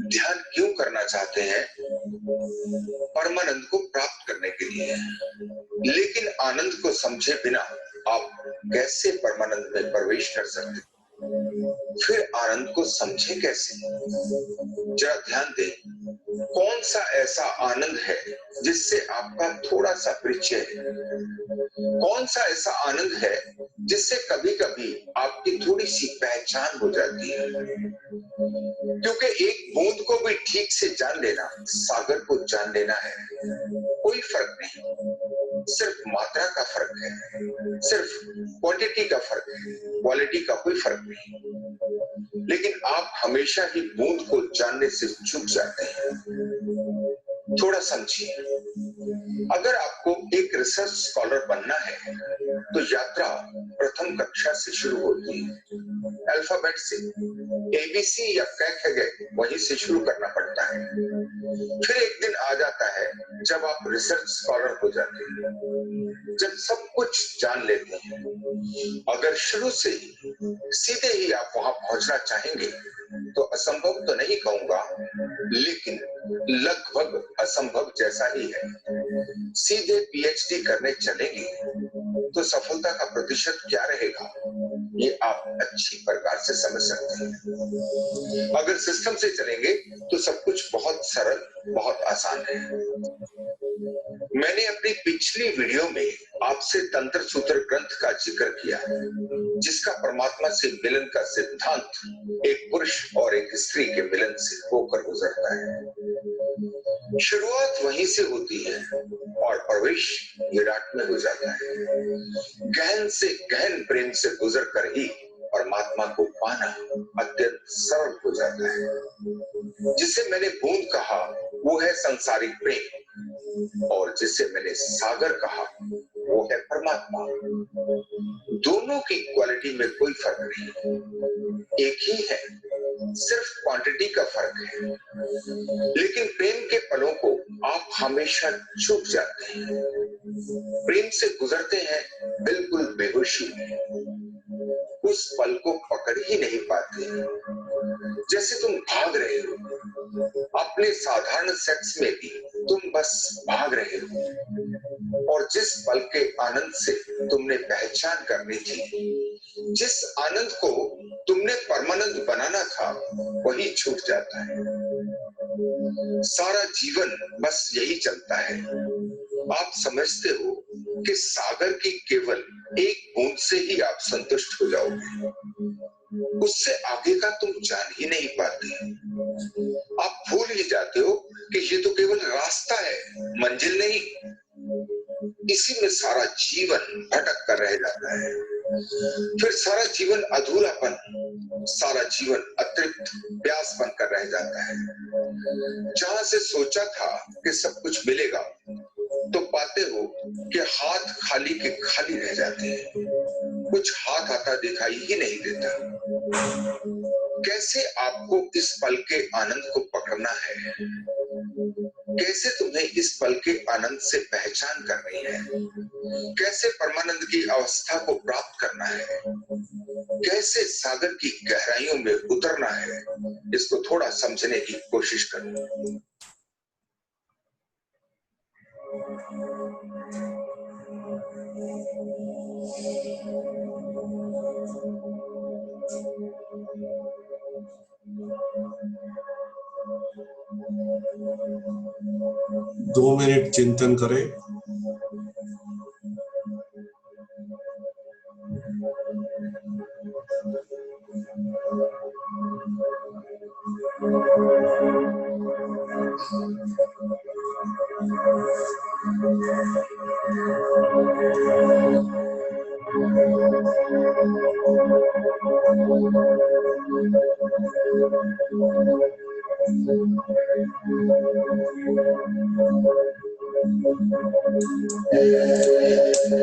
ध्यान क्यों करना चाहते हैं? परमानंद को प्राप्त करने के लिए। लेकिन आनंद को समझे बिना आप कैसे परमानंद में प्रवेश कर सकते? फिर आनंद को समझे कैसे? जरा ध्यान दें, कौन सा ऐसा आनंद है जिससे आपका थोड़ा सा परिचय है? कौन सा ऐसा आनंद है जिससे कभी कभी आपकी थोड़ी सी पहचान हो जाती है? क्योंकि एक बूंद को भी ठीक से जान लेना सागर को जान लेना है। कोई फर्क नहीं, सिर्फ मात्रा का फर्क है, सिर्फ क्वांटिटी का फर्क है, क्वालिटी का कोई फर्क नहीं। लेकिन आप हमेशा ही बूंद को जानने से चूक जाते हैं। थोड़ा समझिए, अगर आपको एक रिसर्च स्कॉलर बनना है तो यात्रा प्रथम कक्षा से शुरू होती है। अल्फाबेट से ABC या कैक वहीं से शुरू करना पड़ता है। फिर एक दिन आ जाता है जब आप रिसर्च स्कॉलर हो जाते हैं, जब सब कुछ जान लेते हैं। अगर शुरू से सीधे ही आप वहां पहुंचना चाहेंगे तो असंभव तो नहीं कहूंगा, लेकिन लगभग असंभव जैसा ही है। सीधे PhD करने चलेंगे तो सफलता का प्रतिशत क्या रहेगा ये आप अच्छी प्रकार से समझ सकते हैं। अगर सिस्टम से चलेंगे तो सब कुछ बहुत सरल, बहुत आसान है। मैंने अपनी पिछली वीडियो में आपसे तंत्र सूत्र ग्रंथ का जिक्र किया, जिसका परमात्मा से मिलन का सिद्धांत एक पुरुष और एक स्त्री के मिलन से होकर गुजरता है। शुरुआत वहीं से होती है और प्रवेश विराट में हो जाता है। गहन से गहन प्रेम से गुजर कर ही परमात्मा को पाना अत्यंत सरल हो जाता है। जिसे मैंने बूंद कहा वो है संसारिक प्रेम, और जिसे मैंने सागर कहा वो है परमात्मा। दोनों की क्वालिटी में कोई फर्क नहीं, एक ही है, सिर्फ क्वांटिटी का फर्क है। लेकिन प्रेम के पलों को आप हमेशा चूक जाते हैं। प्रेम से गुजरते हैं बिल्कुल बेहोशी में, उस पल को पकड़ ही नहीं पाते। जैसे तुम भाग रहे हो, अपने साधारण सेक्स में भी तुम बस भाग रहे हो, और जिस पल के आनंद से तुमने पहचान करनी थी, जिस आनंद को तुमने परमानंद बनाना था, वही छूट जाता है। सारा जीवन बस यही चलता है। आप समझते हो कि सागर की केवल एक बूंद से ही आप संतुष्ट हो जाओगे, उससे आगे का तुम जान ही नहीं पाते। आप भूल ही जाते हो कि ये तो केवल रास्ता है, मंजिल नहीं। इसी में सारा जीवन भटक कर रह जाता है। फिर सारा जीवन अधूरापन, सारा जीवन अतृप्त प्यास बनकर रह जाता है। जहां से सोचा था कि सब कुछ मिलेगा, तो पाते हो कि हाथ खाली के खाली रह जाते हैं, कुछ हाथ आता दिखाई ही नहीं देता। कैसे आपको इस पल के आनंद को पकड़ना है, कैसे तुम्हें इस पल के आनंद से पहचान करनी है, कैसे परमानंद की अवस्था को प्राप्त करना है, कैसे सागर की गहराइयों में उतरना है, इसको थोड़ा समझने की कोशिश करो। दो मिनट चिंतन करें।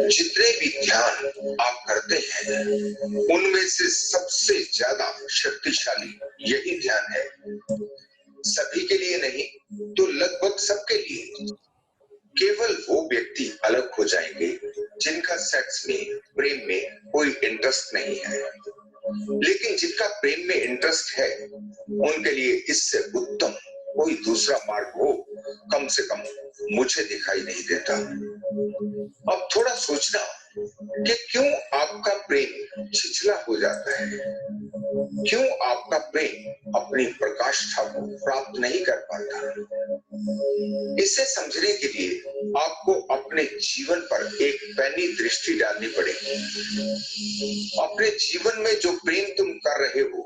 जितने भी ध्यान आप करते हैं उनमें से सबसे ज्यादा शक्तिशाली यही ध्यान है। सभी के लिए नहीं तो लगभग सबके लिए। केवल वो व्यक्ति अलग हो जाएंगे जिनका सेक्स में, प्रेम में कोई इंटरेस्ट नहीं है, लेकिन जिनका प्रेम में इंटरेस्ट है उनके लिए इससे उत्तम कोई दूसरा मार्ग हो कम से कम मुझे दिखाई नहीं देता। अब थोड़ा सोचना कि क्यों आपका प्रेम छिछला हो जाता है, क्यों आपका प्रेम अपनी प्रकाष्ठा को प्राप्त नहीं कर पाता। इसे समझने के लिए आपको अपने जीवन पर एक पैनी दृष्टि डालनी पड़ेगी। अपने जीवन में जो प्रेम तुम कर रहे हो,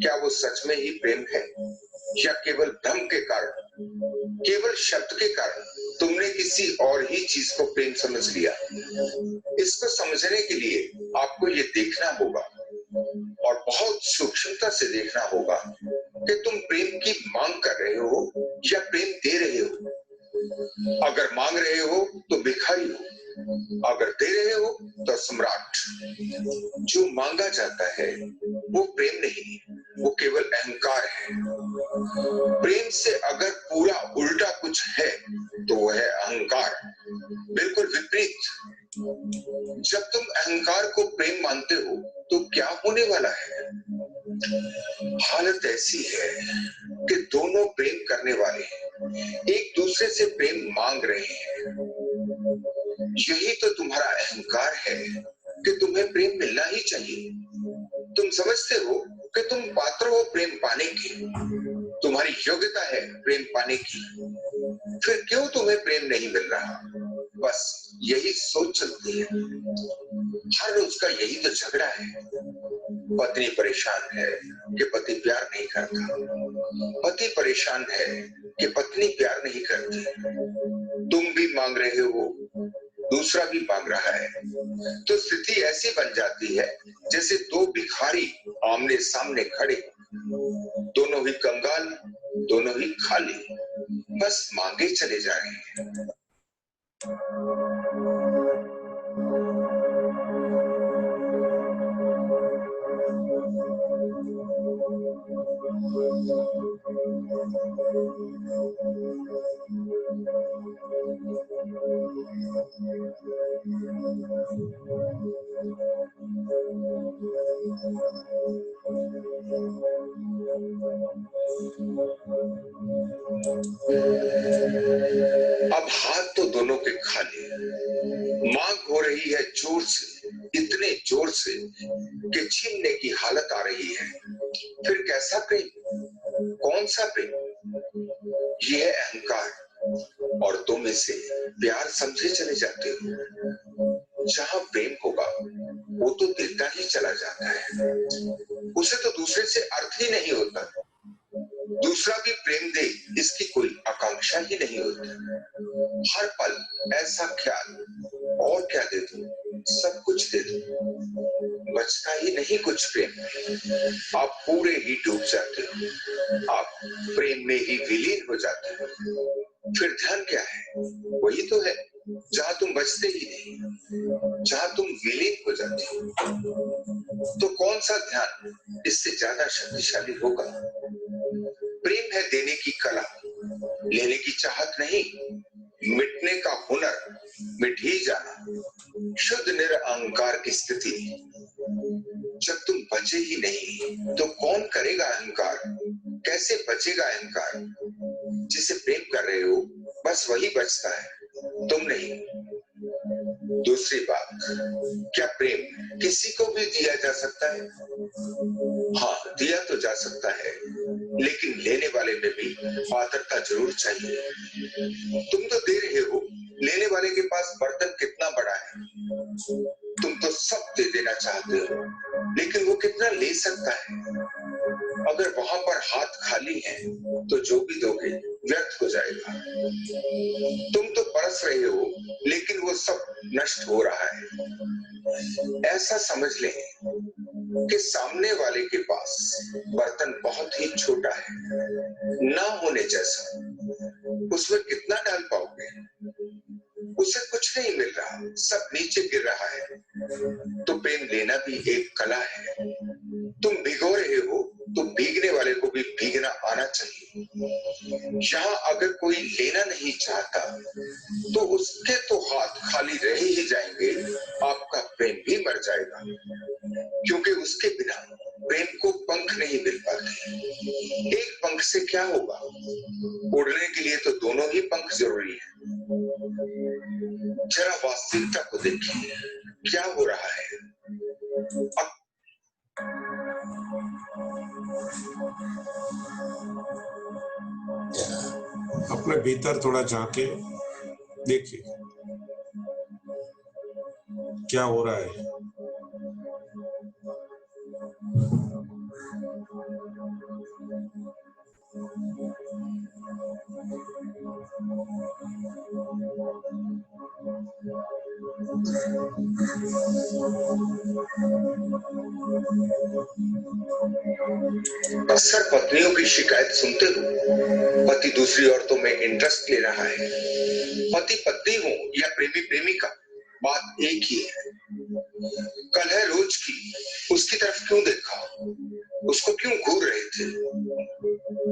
क्या वो सच में ही प्रेम है या केवल भ्रम के कारण, केवल शब्द के कारण तुमने किसी और ही चीज को प्रेम समझ लिया। इसको समझने के लिए आपको ये देखना होगा और बहुत सूक्ष्मता से देखना होगा कि तुम प्रेम की मांग कर रहे हो या प्रेम दे रहे हो। अगर मांग रहे हो तो भिखारी हो, अगर दे रहे हो तो सम्राट। जो मांगा जाता है वो प्रेम नहीं, वो केवल अहंकार है। प्रेम से अगर पूरा उल्टा कुछ है तो वो है अहंकार, बिल्कुल विपरीत। जब तुम अहंकार को प्रेम मानते हो तो क्या होने वाला है? हालत ऐसी है कि दोनों प्रेम करने वाले एक दूसरे से प्रेम मांग रहे हैं। यही तो तुम्हारा अहंकार है कि तुम्हें प्रेम मिलना ही चाहिए। तुम समझते हो कि तुम पात्र हो प्रेम पाने की, तुम्हारी योग्यता है प्रेम पाने की, फिर क्यों तुम्हें प्रेम नहीं मिल रहा? बस यही सोच चलती है। हर रोज का यही तो झगड़ा है। पत्नी परेशान है कि पति प्यार नहीं करता, पति परेशान है कि पत्नी प्यार नहीं करती। तुम भी मांग रहे हो, दूसरा भी मांग रहा है, तो स्थिति ऐसी बन जाती है जैसे दो भिखारी आमने सामने खड़े, दोनों ही कंगाल, दोनों ही खाली, बस मांगे चले जा रहे हैं। अब हाथ तो दोनों के खाली, मांग हो रही है जोर से, इतने जोर से कि छीनने की हालत आ रही है। फिर कैसा प्रेम, कौन सा प्रेम? ये है अहंकार और तुम इसे प्यार समझे चले जाते हो। जहां प्रेम होगा वो तो देता ही चला जाता है, उसे तो दूसरे से अर्थ ही नहीं होता। दूसरा भी प्रेम दे इसकी कोई आकांक्षा ही नहीं होती। हर पल ऐसा ख्याल, और क्या दे दूं, सब कुछ दे दूं, बचता ही नहीं कुछ प्रेम। आप पूरे ही डूब जाते हो, आप प्रेम में ही विलीन हो जाते हो। फिर ध्यान क्या है? वही तो है जहां तुम बचते ही नहीं, जहां तुम विलीन हो जाते हो, तो कौन सा ध्यान इससे ज्यादा शक्तिशाली होगा? प्रेम है देने की कला, लेने की चाहत नहीं, मिटने का हुनर, मिट ही जाना, शुद्ध निरअहंकार की स्थिति। जब तुम बचे ही नहीं तो कौन करेगा अहंकार? कैसे बचेगा अहंकार? जिसे प्रेम कर रहे हो बस वही बचता है, तुम नहीं। दूसरी बात, क्या प्रेम किसी को भी दिया जा सकता है? हाँ, दिया तो जा सकता है, लेकिन लेने वाले में भी पात्रता जरूर चाहिए। तुम तो दे रहे हो, लेने वाले के पास बर्तन कितना बड़ा है? तुम तो सब दे देना चाहते हो, लेकिन वो कितना ले सकता है? अगर वहां पर हाथ खाली है तो जो भी दोगे व्यर्थ हो जाएगा। तुम तो बरस रहे हो, लेकिन वो सब नष्ट हो रहा है। ऐसा समझ लें कि सामने वाले के पास बर्तन बहुत ही छोटा है, ना होने जैसा। उसमें कितना डाल पाओगे? उसे कुछ नहीं मिल रहा, सब नीचे गिर रहा है। तो प्रेम लेना भी एक कला है। तुम भिगो रहे हो तो भीगने वाले को भी भीगना आना चाहिए। यहाँ अगर कोई लेना नहीं चाहता तो उसके तो हाथ खाली रह ही जाएंगे, आपका प्रेम भी मर जाएगा, क्योंकि उसके बिना प्रेम को पंख नहीं मिल पाते। एक पंख से क्या होगा? उड़ने के लिए तो दोनों ही पंख जरूरी है। जरा वास्तविकता को देखिए, क्या हो रहा है? अपने भीतर थोड़ा झांके देखिए क्या हो रहा है। अक्सर पत्नियों की शिकायत सुनते हो, पति दूसरी औरतों में इंटरेस्ट ले रहा है। पति पत्नी हो या प्रेमी प्रेमिका, बात एक ही है। कल है रोज की, उसकी तरफ क्यों देखा? उसको क्यों घूर रहे थे?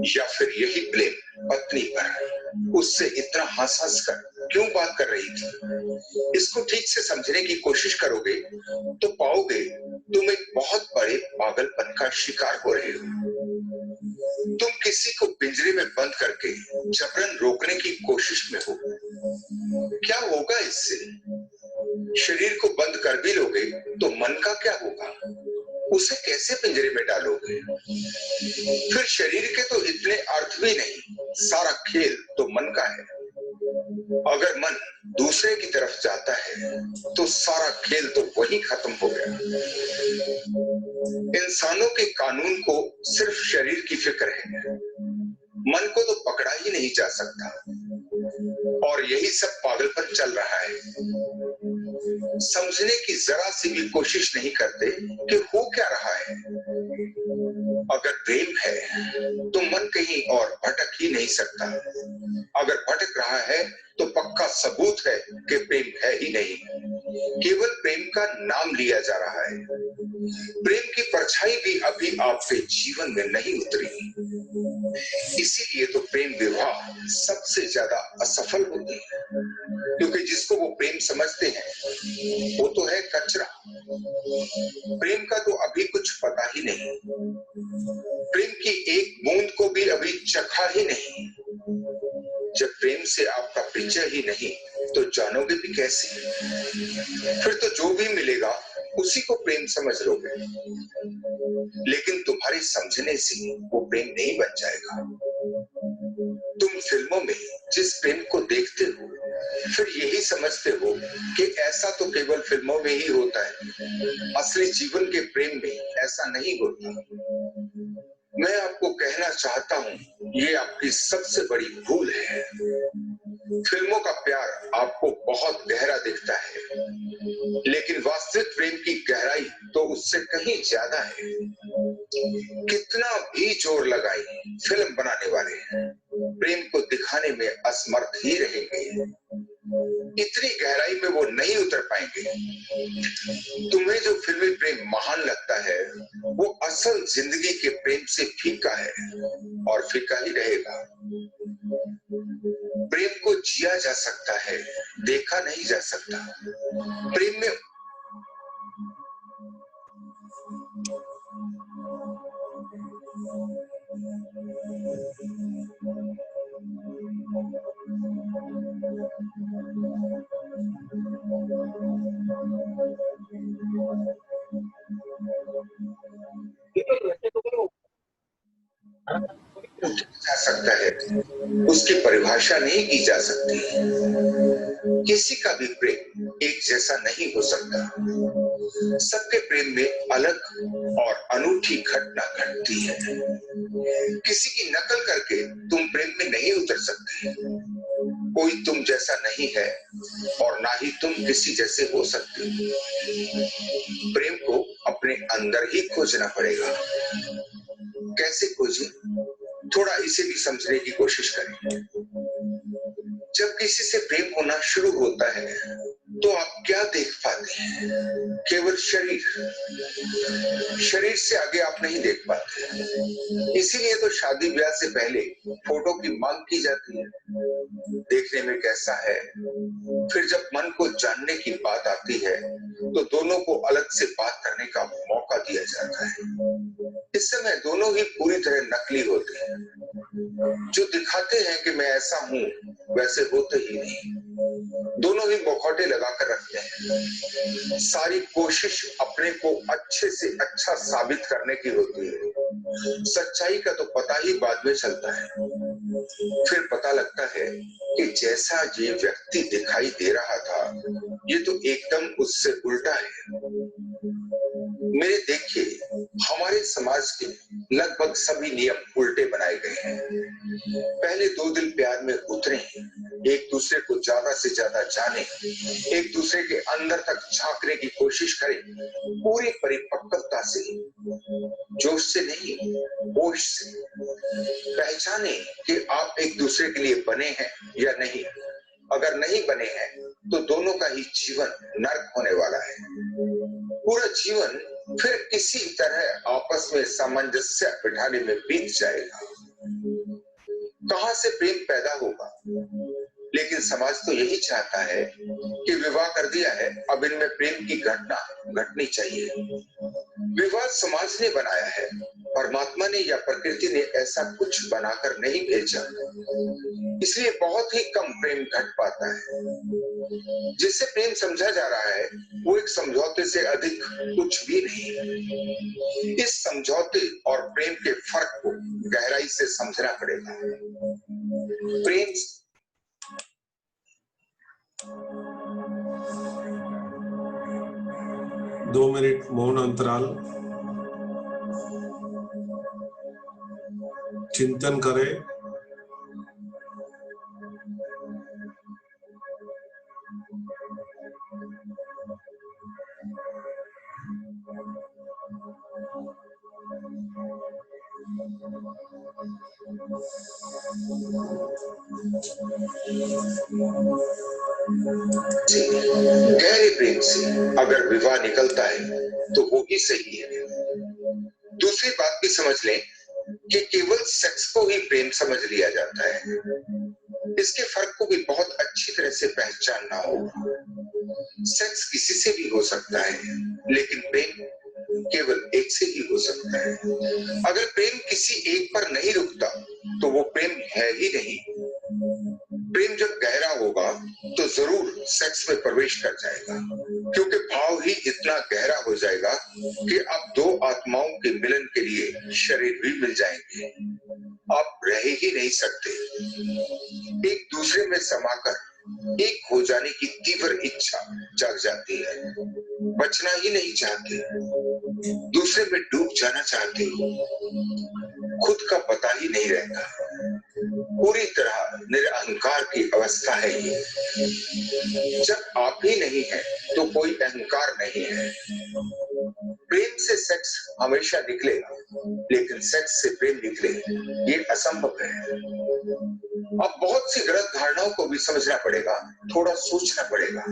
या फिर यही प्रेम पत्नी पर उससे इतना हंस हंस कर क्यों बात कर रही थी? इसको ठीक से समझने की कोशिश करोगे तो पाओगे तुम एक बहुत बड़े पागलपन का शिकार हो रहे हो। तुम किसी को पिंजरे में बंद करके जबरन रोकने की कोशिश में हो। क्या होगा इससे? शरीर को बंद कर भी लोगे तो मन का क्या होगा? उसे कैसे पिंजरे में डालोगे? फिर शरीर के तो इतने अर्थ भी नहीं, सारा खेल तो मन का है। अगर मन दूसरे की तरफ जाता है तो सारा खेल तो वही खत्म हो गया। इंसानों के कानून को सिर्फ शरीर की फिक्र है, मन को तो पकड़ा ही नहीं जा सकता। और यही सब पागलपन चल रहा है। समझने की जरा सी भी कोशिश नहीं करते कि हो क्या रहा है। अगर प्रेम है तो मन कहीं और भटक ही नहीं सकता। अगर भटक रहा है तो पक्का सबूत है कि प्रेम है ही नहीं, केवल प्रेम का नाम लिया जा रहा है। प्रेम की परछाई भी अभी आपके जीवन में नहीं उतरी। इसीलिए तो प्रेम विवाह सबसे ज्यादा असफल होते हैं, क्योंकि जिसको वो प्रेम समझते हैं वो तो है कचरा। प्रेम का तो अभी कुछ पता ही नहीं, प्रेम की एक बूंद को भी अभी चखा ही नहीं। जब प्रेम से आपका परिचय ही नहीं तो जानोगे भी कैसे? फिर तो जो भी मिलेगा उसी को प्रेम समझ लोगे, लेकिन तुम्हारे समझने से वो प्रेम नहीं बन जाएगा। तुम फिल्मों में जिस प्रेम को देखते हो फिर यही समझते हो कि ऐसा तो केवल फिल्मों में ही होता है, असली जीवन के प्रेम में ऐसा नहीं होता। मैं आपको कहना चाहता हूं, ये आपकी सबसे बड़ी भूल है। फिल्मों का प्यार आपको बहुत गहरा दिखता है, लेकिन वास्तविक प्रेम की गहराई तो उससे कहीं ज्यादा है। कितना भी जोर लगाए फिल्म बनाने वाले प्रेम को दिखाने में असमर्थ ही रहेंगे। इतनी गहराई में वो नहीं उतर पाएंगे। तुम्हें जो फिल्मी प्रेम महान लगता है वो असल जिंदगी के प्रेम से फीका है और फीका ही रहेगा। प्रेम को जिया जा सकता है, देखा नहीं जा सकता। प्रेम में जा सकता है, उसकी परिभाषा नहीं की जा सकती। किसी का भी प्रेम एक जैसा नहीं हो सकता। सबके प्रेम में अलग और अनूठी घटना घटती है। किसी की नकल करके तुम प्रेम में नहीं उतर सकते। कोई तुम जैसा नहीं है और ना ही तुम किसी जैसे हो सकते। प्रेम को अपने अंदर ही खोजना पड़ेगा। कैसे खोजें? थोड़ा इसे भी समझने की कोशिश करें। जब किसी से प्रेम होना शुरू होता है तो आप क्या देख पाते हैं? केवल शरीर। शरीर से आगे आप नहीं देख पाते। इसीलिए तो शादी ब्याह से पहले फोटो की मांग की जाती है, देखने में कैसा है। फिर जब मन को जानने की बात आती है तो दोनों को अलग से बात करने का मौका दिया जाता है। इस समय दोनों ही पूरी तरह नकली होते हैं। जो दिखाते हैं कि मैं ऐसा हूं वैसे होते ही नहीं। दोनों ही मुखौटे लगाकर रखते हैं। सारी कोशिश अपने को अच्छे से अच्छा साबित करने की होती है। सच्चाई का तो पता ही बाद में चलता है। फिर पता लगता है कि जैसा ये व्यक्ति दिखाई दे रहा था ये तो एकदम उससे उल्टा है। मेरे देखिए, हमारे समाज के लगभग सभी नियम उल्टे बनाए गए हैं। पहले दो दिल प्यार में उतरे, एक दूसरे को ज्यादा से ज्यादा जाने, एक दूसरे के अंदर तक झांकने की कोशिश करें, पूरी परिपक्वता से, जोश से नहीं, होश से। पहचाने कि आप एक दूसरे के लिए बने हैं या नहीं। अगर नहीं बने हैं तो दोनों का ही जीवन नर्क होने वाला है। पूरा जीवन फिर किसी तरह आपस में सामंजस्य बिठाने में बीत जाएगा। कहां से प्रेम पैदा होगा? लेकिन समाज तो यही चाहता है कि विवाह कर दिया है, अब इनमें प्रेम की घटना घटनी चाहिए। विवाह समाज ने बनाया है, परमात्मा ने या प्रकृति ने ऐसा कुछ बनाकर नहीं भेजा। इसलिए बहुत ही कम प्रेम घट पाता है। जिससे प्रेम समझा जा रहा है वो एक समझौते से अधिक कुछ भी नहीं। इस समझौते और प्रेम के फर्क को गहराई से समझना पड़ेगा। प्रेम 2 मिनट मौन अंतराल। चिंतन करें। गहरे प्रेम से अगर विवाह निकलता है तो वो ही सही है। दूसरी बात भी समझ लें कि केवल सेक्स को ही प्रेम समझ लिया जाता है। इसके फर्क को भी बहुत अच्छी तरह से पहचानना होगा। सेक्स किसी से भी हो सकता है, लेकिन प्रेम केवल एक से ही हो सकता है। अगर प्रेम किसी एक पर नहीं रुकता तो वो प्रेम है ही नहीं। प्रेम जब गहरा होगा तो जरूर सेक्स में प्रवेश कर जाएगा, क्योंकि भाव ही इतना गहरा हो जाएगा कि अब दो आत्माओं के मिलन के लिए शरीर भी मिल जाएंगे। आप रह ही नहीं सकते। एक दूसरे में समाकर एक हो जाने की तीव्र इच्छा जाग जाती है। बचना ही नहीं चाहते, दूसरे में डूब जाना चाहते हो। खुद का पता ही नहीं रहता। पूरी तरह निरअहंकार की अवस्था है ये। जब आप ही नहीं है तो कोई अहंकार नहीं है। प्रेम से सेक्स हमेशा निकलेगा, लेकिन सेक्स से प्रेम निकले ये असंभव है। अब बहुत सी गलत धारणाओं को भी समझना पड़ेगा, थोड़ा सोचना पड़ेगा।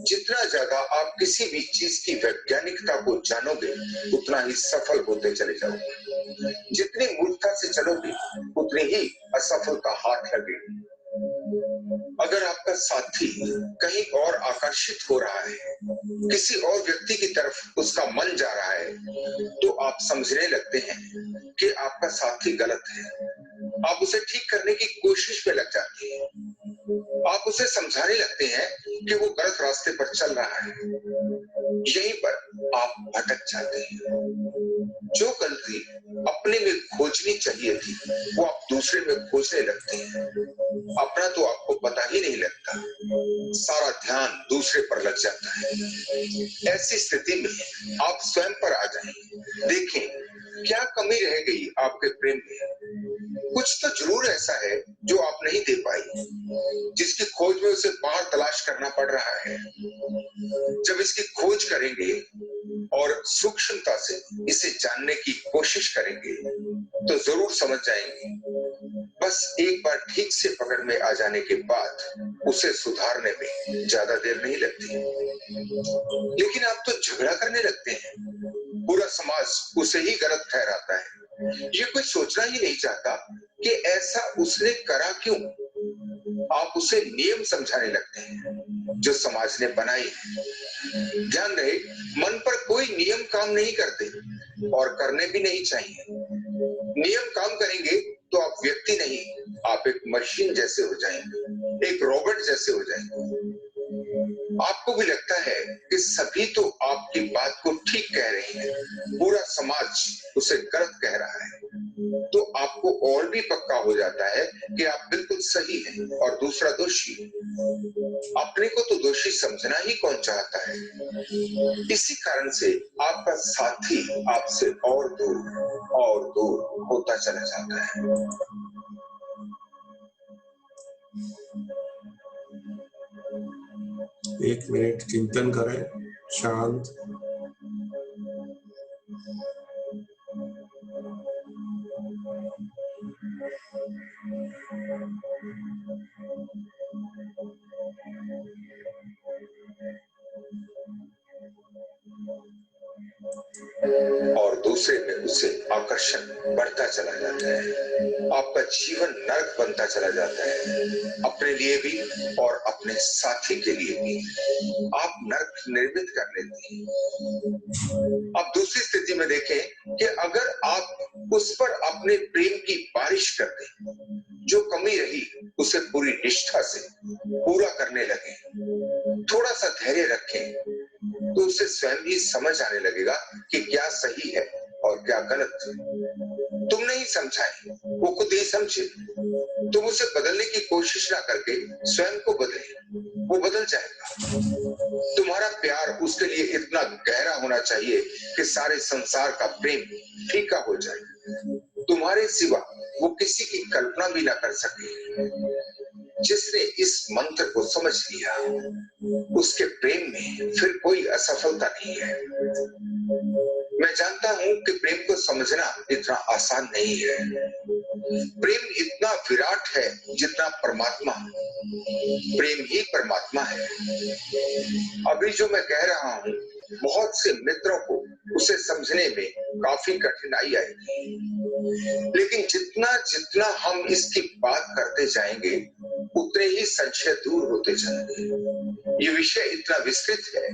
जितना ज्यादा आप किसी भी चीज की वैज्ञानिकता को जानोगे, उतना ही सफल होते चले जाओगे। जितनी मूर्खता से चलोगे, उतनी ही असफलता हाथ लगेगी। अगर आपका साथी कहीं और आकर्षित हो रहा है, किसी और व्यक्ति की तरफ उसका मन जा रहा है, तो आप समझने लगते हैं कि आपका साथी गलत है। आप उसे ठीक करने की कोशिश में लग जाते हैं। आप उसे समझाने लगते हैं कि वो गलत रास्ते पर चल रहा है। यहीं पर आप भटक जाते हैं। जो गलती अपने में खोजनी चाहिए थी, वो आप दूसरे में खोजने लगते हैं। अपना तो आपको पता ही नहीं लगता, सारा ध्यान दूसरे पर लग जाता है। ऐसी स्थिति में आप स्वयं पर आ जाएं। देखें, क्या कमी रह गई आपके प्रेम में? कुछ तो जरूर ऐसा है जो आप नहीं दे पाई, जिसकी खोज में उसे बाहर तलाश करना पड़ रहा है। जब इसकी खोज करेंगे और सूक्ष्मता से इसे जानने की कोशिश करेंगे, तो जरूर समझ जाएंगे। बस एक बार ठीक से पकड़ में आ जाने के बाद उसे सुधारने में ज्यादा देर नहीं लगती। लेकिन आप तो झगड़ा करने लगते हैं। पूरा समाज उसे ही गलत ठहराता है। ये कोई सोचना ही नहीं चाहता कि ऐसा उसने करा क्यों। आप उसे नियम समझाने लगते हैं जो समाज ने बनाए हैं। ध्यान रहे, मन पर कोई नियम काम नहीं करते और करने भी नहीं चाहिए। नियम काम करेंगे तो आप व्यक्ति नहीं, आप एक मशीन जैसे हो जाएंगे, एक रोबोट जैसे हो जाएंगे। आपको भी लगता है कि सभी तो आपकी बात को ठीक कह रहे हैं, पूरा समाज उसे गलत कह रहा है, तो आपको और भी पक्का हो जाता है कि आप बिल्कुल सही हैं और दूसरा दोषी। अपने को तो दोषी समझना ही कौन चाहता है। इसी कारण से आपका साथी आपसे और दूर होता चला जाता है। एक मिनट चिंतन करें, शांत। और दूसरे में उसे आकर्षण बढ़ता चला जाता है। आपका जीवन नरक बनता चला जाता है, अपने लिए भी और अपने साथी के लिए भी। आप नरक निर्मित कर लेते हैं। अब दूसरी स्थिति में देखें कि अगर आप उस पर अपने प्रेम की बारिश कर दें, जो कमी रही उसे पूरी निष्ठा से पूरा करने लगे, थोड़ा सा धैर्य रखें, तो उसे स्वयं भी समझ आने लगेगा कि क्या सही है और क्या गलत। तुम नहीं समझाए, वो खुद ही समझे। तुम उसे बदलने की कोशिश ना करके स्वयं को बदले, वो बदल जाएगा। तुम्हारा प्यार उसके लिए इतना गहरा होना चाहिए कि सारे संसार का प्रेम फीका हो जाए। तुम्हारे सिवा वो किसी की कल्पना भी ना कर सके। जिसने इस मंत्र को समझ लिया, उसके प्रेम में फिर कोई असफलता नहीं है। मैं जानता हूं कि प्रेम को समझना इतना आसान नहीं है। प्रेम इतना विराट है जितना परमात्मा। प्रेम ही परमात्मा है। अभी जो मैं कह रहा हूं, बहुत से मित्रों को उसे समझने में काफी कठिनाई आएगी, लेकिन जितना जितना हम इसकी बात करते जाएंगे, उतने ही संशय दूर होते जाएंगे। ये विषय इतना विस्तृत है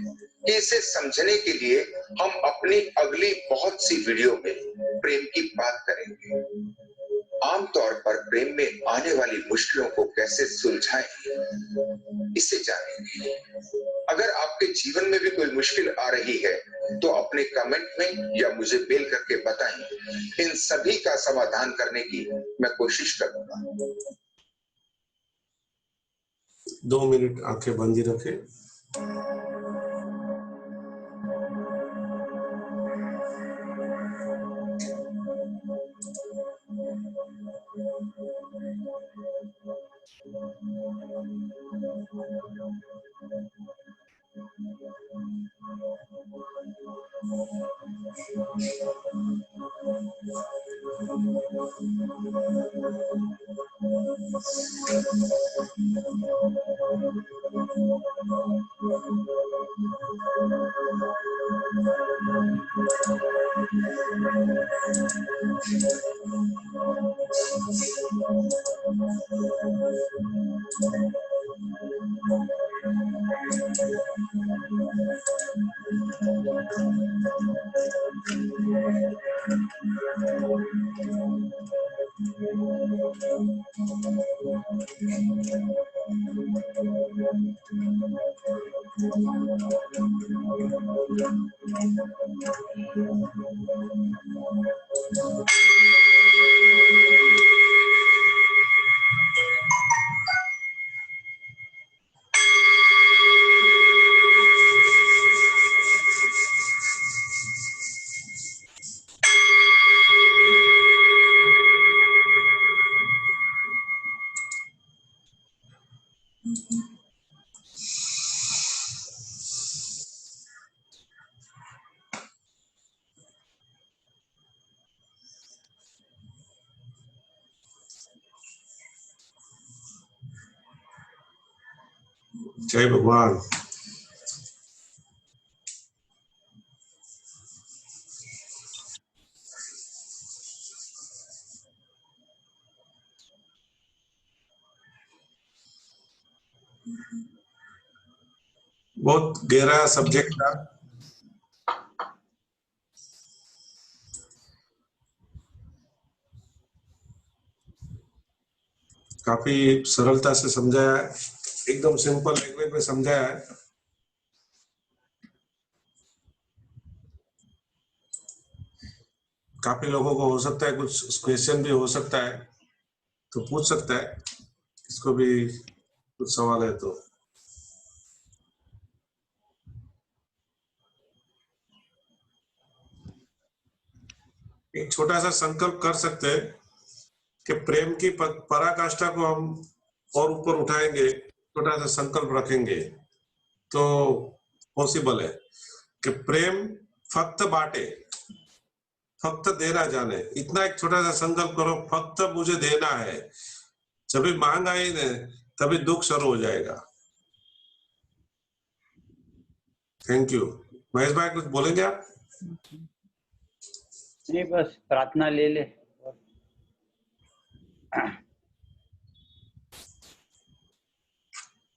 कि इसे समझने के लिए हम अपनी अगली बहुत सी वीडियो में प्रेम की बात करेंगे। आमतौर पर प्रेम में आने वाली मुश्किलों को कैसे सुलझाएं, इसे जानेंगे। अगर आपके जीवन में भी कोई मुश्किल आ रही है, तो अपने कमेंट में या मुझे मेल करके बताएं। इन सभी का समाधान करने की मैं कोशिश करूंगा। 2 मिनट आंखें बंद ही रखें। जय भगवान। बहुत गहरा सब्जेक्ट था। काफी सरलता से समझाया है, एकदम सिंपल लैंग्वेज में समझाया है। काफी लोगों को हो सकता है कुछ क्वेश्चन भी हो सकता है, तो पूछ सकता है, इसको भी कुछ सवाल है तो। एक छोटा सा संकल्प कर सकते हैं कि प्रेम की पराकाष्ठा को हम और ऊपर उठाएंगे, छोटा सा संकल्प रखेंगे तो पॉसिबल है कि प्रेम फक्त बांटे, फक्त देना जाने। इतना एक छोटा सा संकल्प करो, फक्त मुझे देना है। जब भी मांग आई ना तभी दुख शुरू हो जाएगा। Thank you. महेश भाई कुछ बोलेंगे आप? नहीं, बस प्रार्थना ले ले।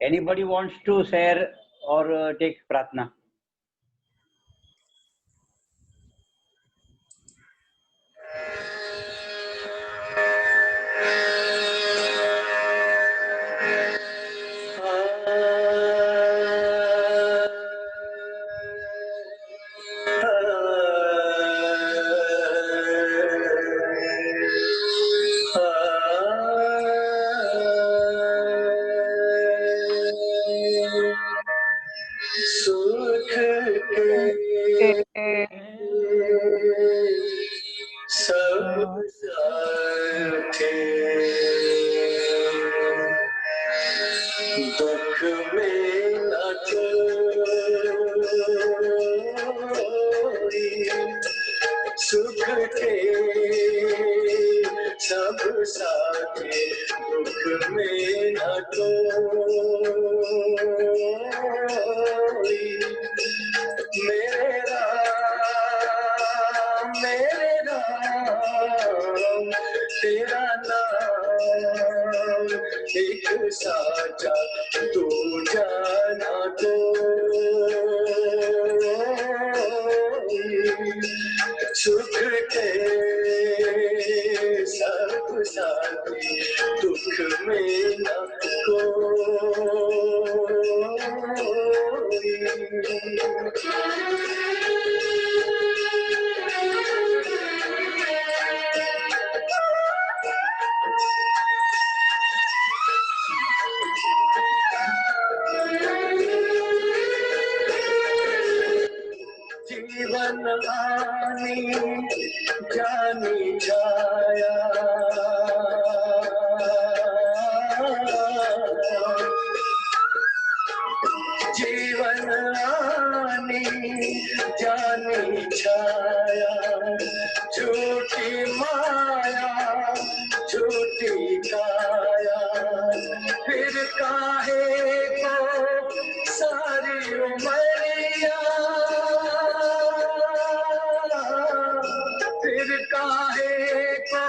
Anybody wants to share or take प्रार्थना? फिर काहे को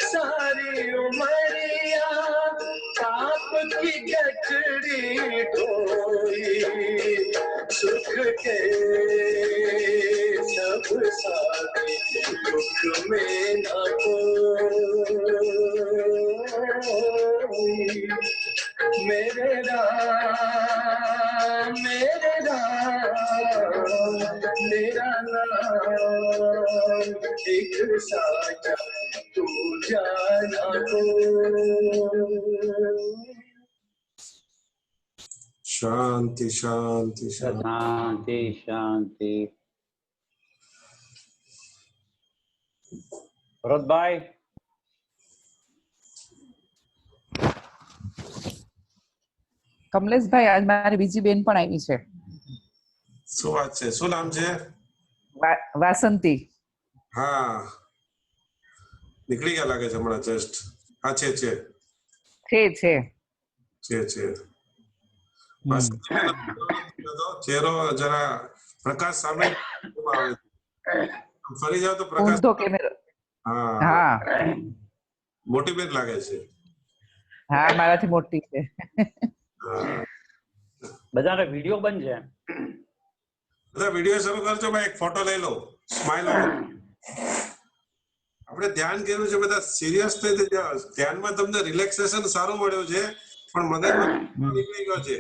सारी उमरिया पाप की गठरी ढोई, सुख के सब साथी दुख में न कोई। मेरे राम मेरा नाम एक साचा तू जाना को। शांति शांति शांति शांति शांति। भरत भाई કમલેશભાઈ આજ મારી બીજી બેન પણ આવી છે. શું વાત છે? શું નામ છે? વાસંતી. હા નીકળી ગયા લાગે છે હમણાં જસ્ટ. હા છે છે બસ ચહેરો જરા પ્રકાશ સામે આવે છે. ફરી જાવ તો પ્રકાશ. હા મોટી બેન લાગે છે. હા મારાથી મોટી છે. બધાને વિડિયો બંધ છે. બધા વિડિયો શરૂ કરજો. મેં એક ફોટો લઈ લો. સ્માઈલ આપણે ધ્યાન કર્યું છે. બધા સિરિયસ થઈ ધ્યાનમાં તમને રિલેક્સેશન સારું મળ્યું છે પણ મગજમાં નીકળી ગયો છે.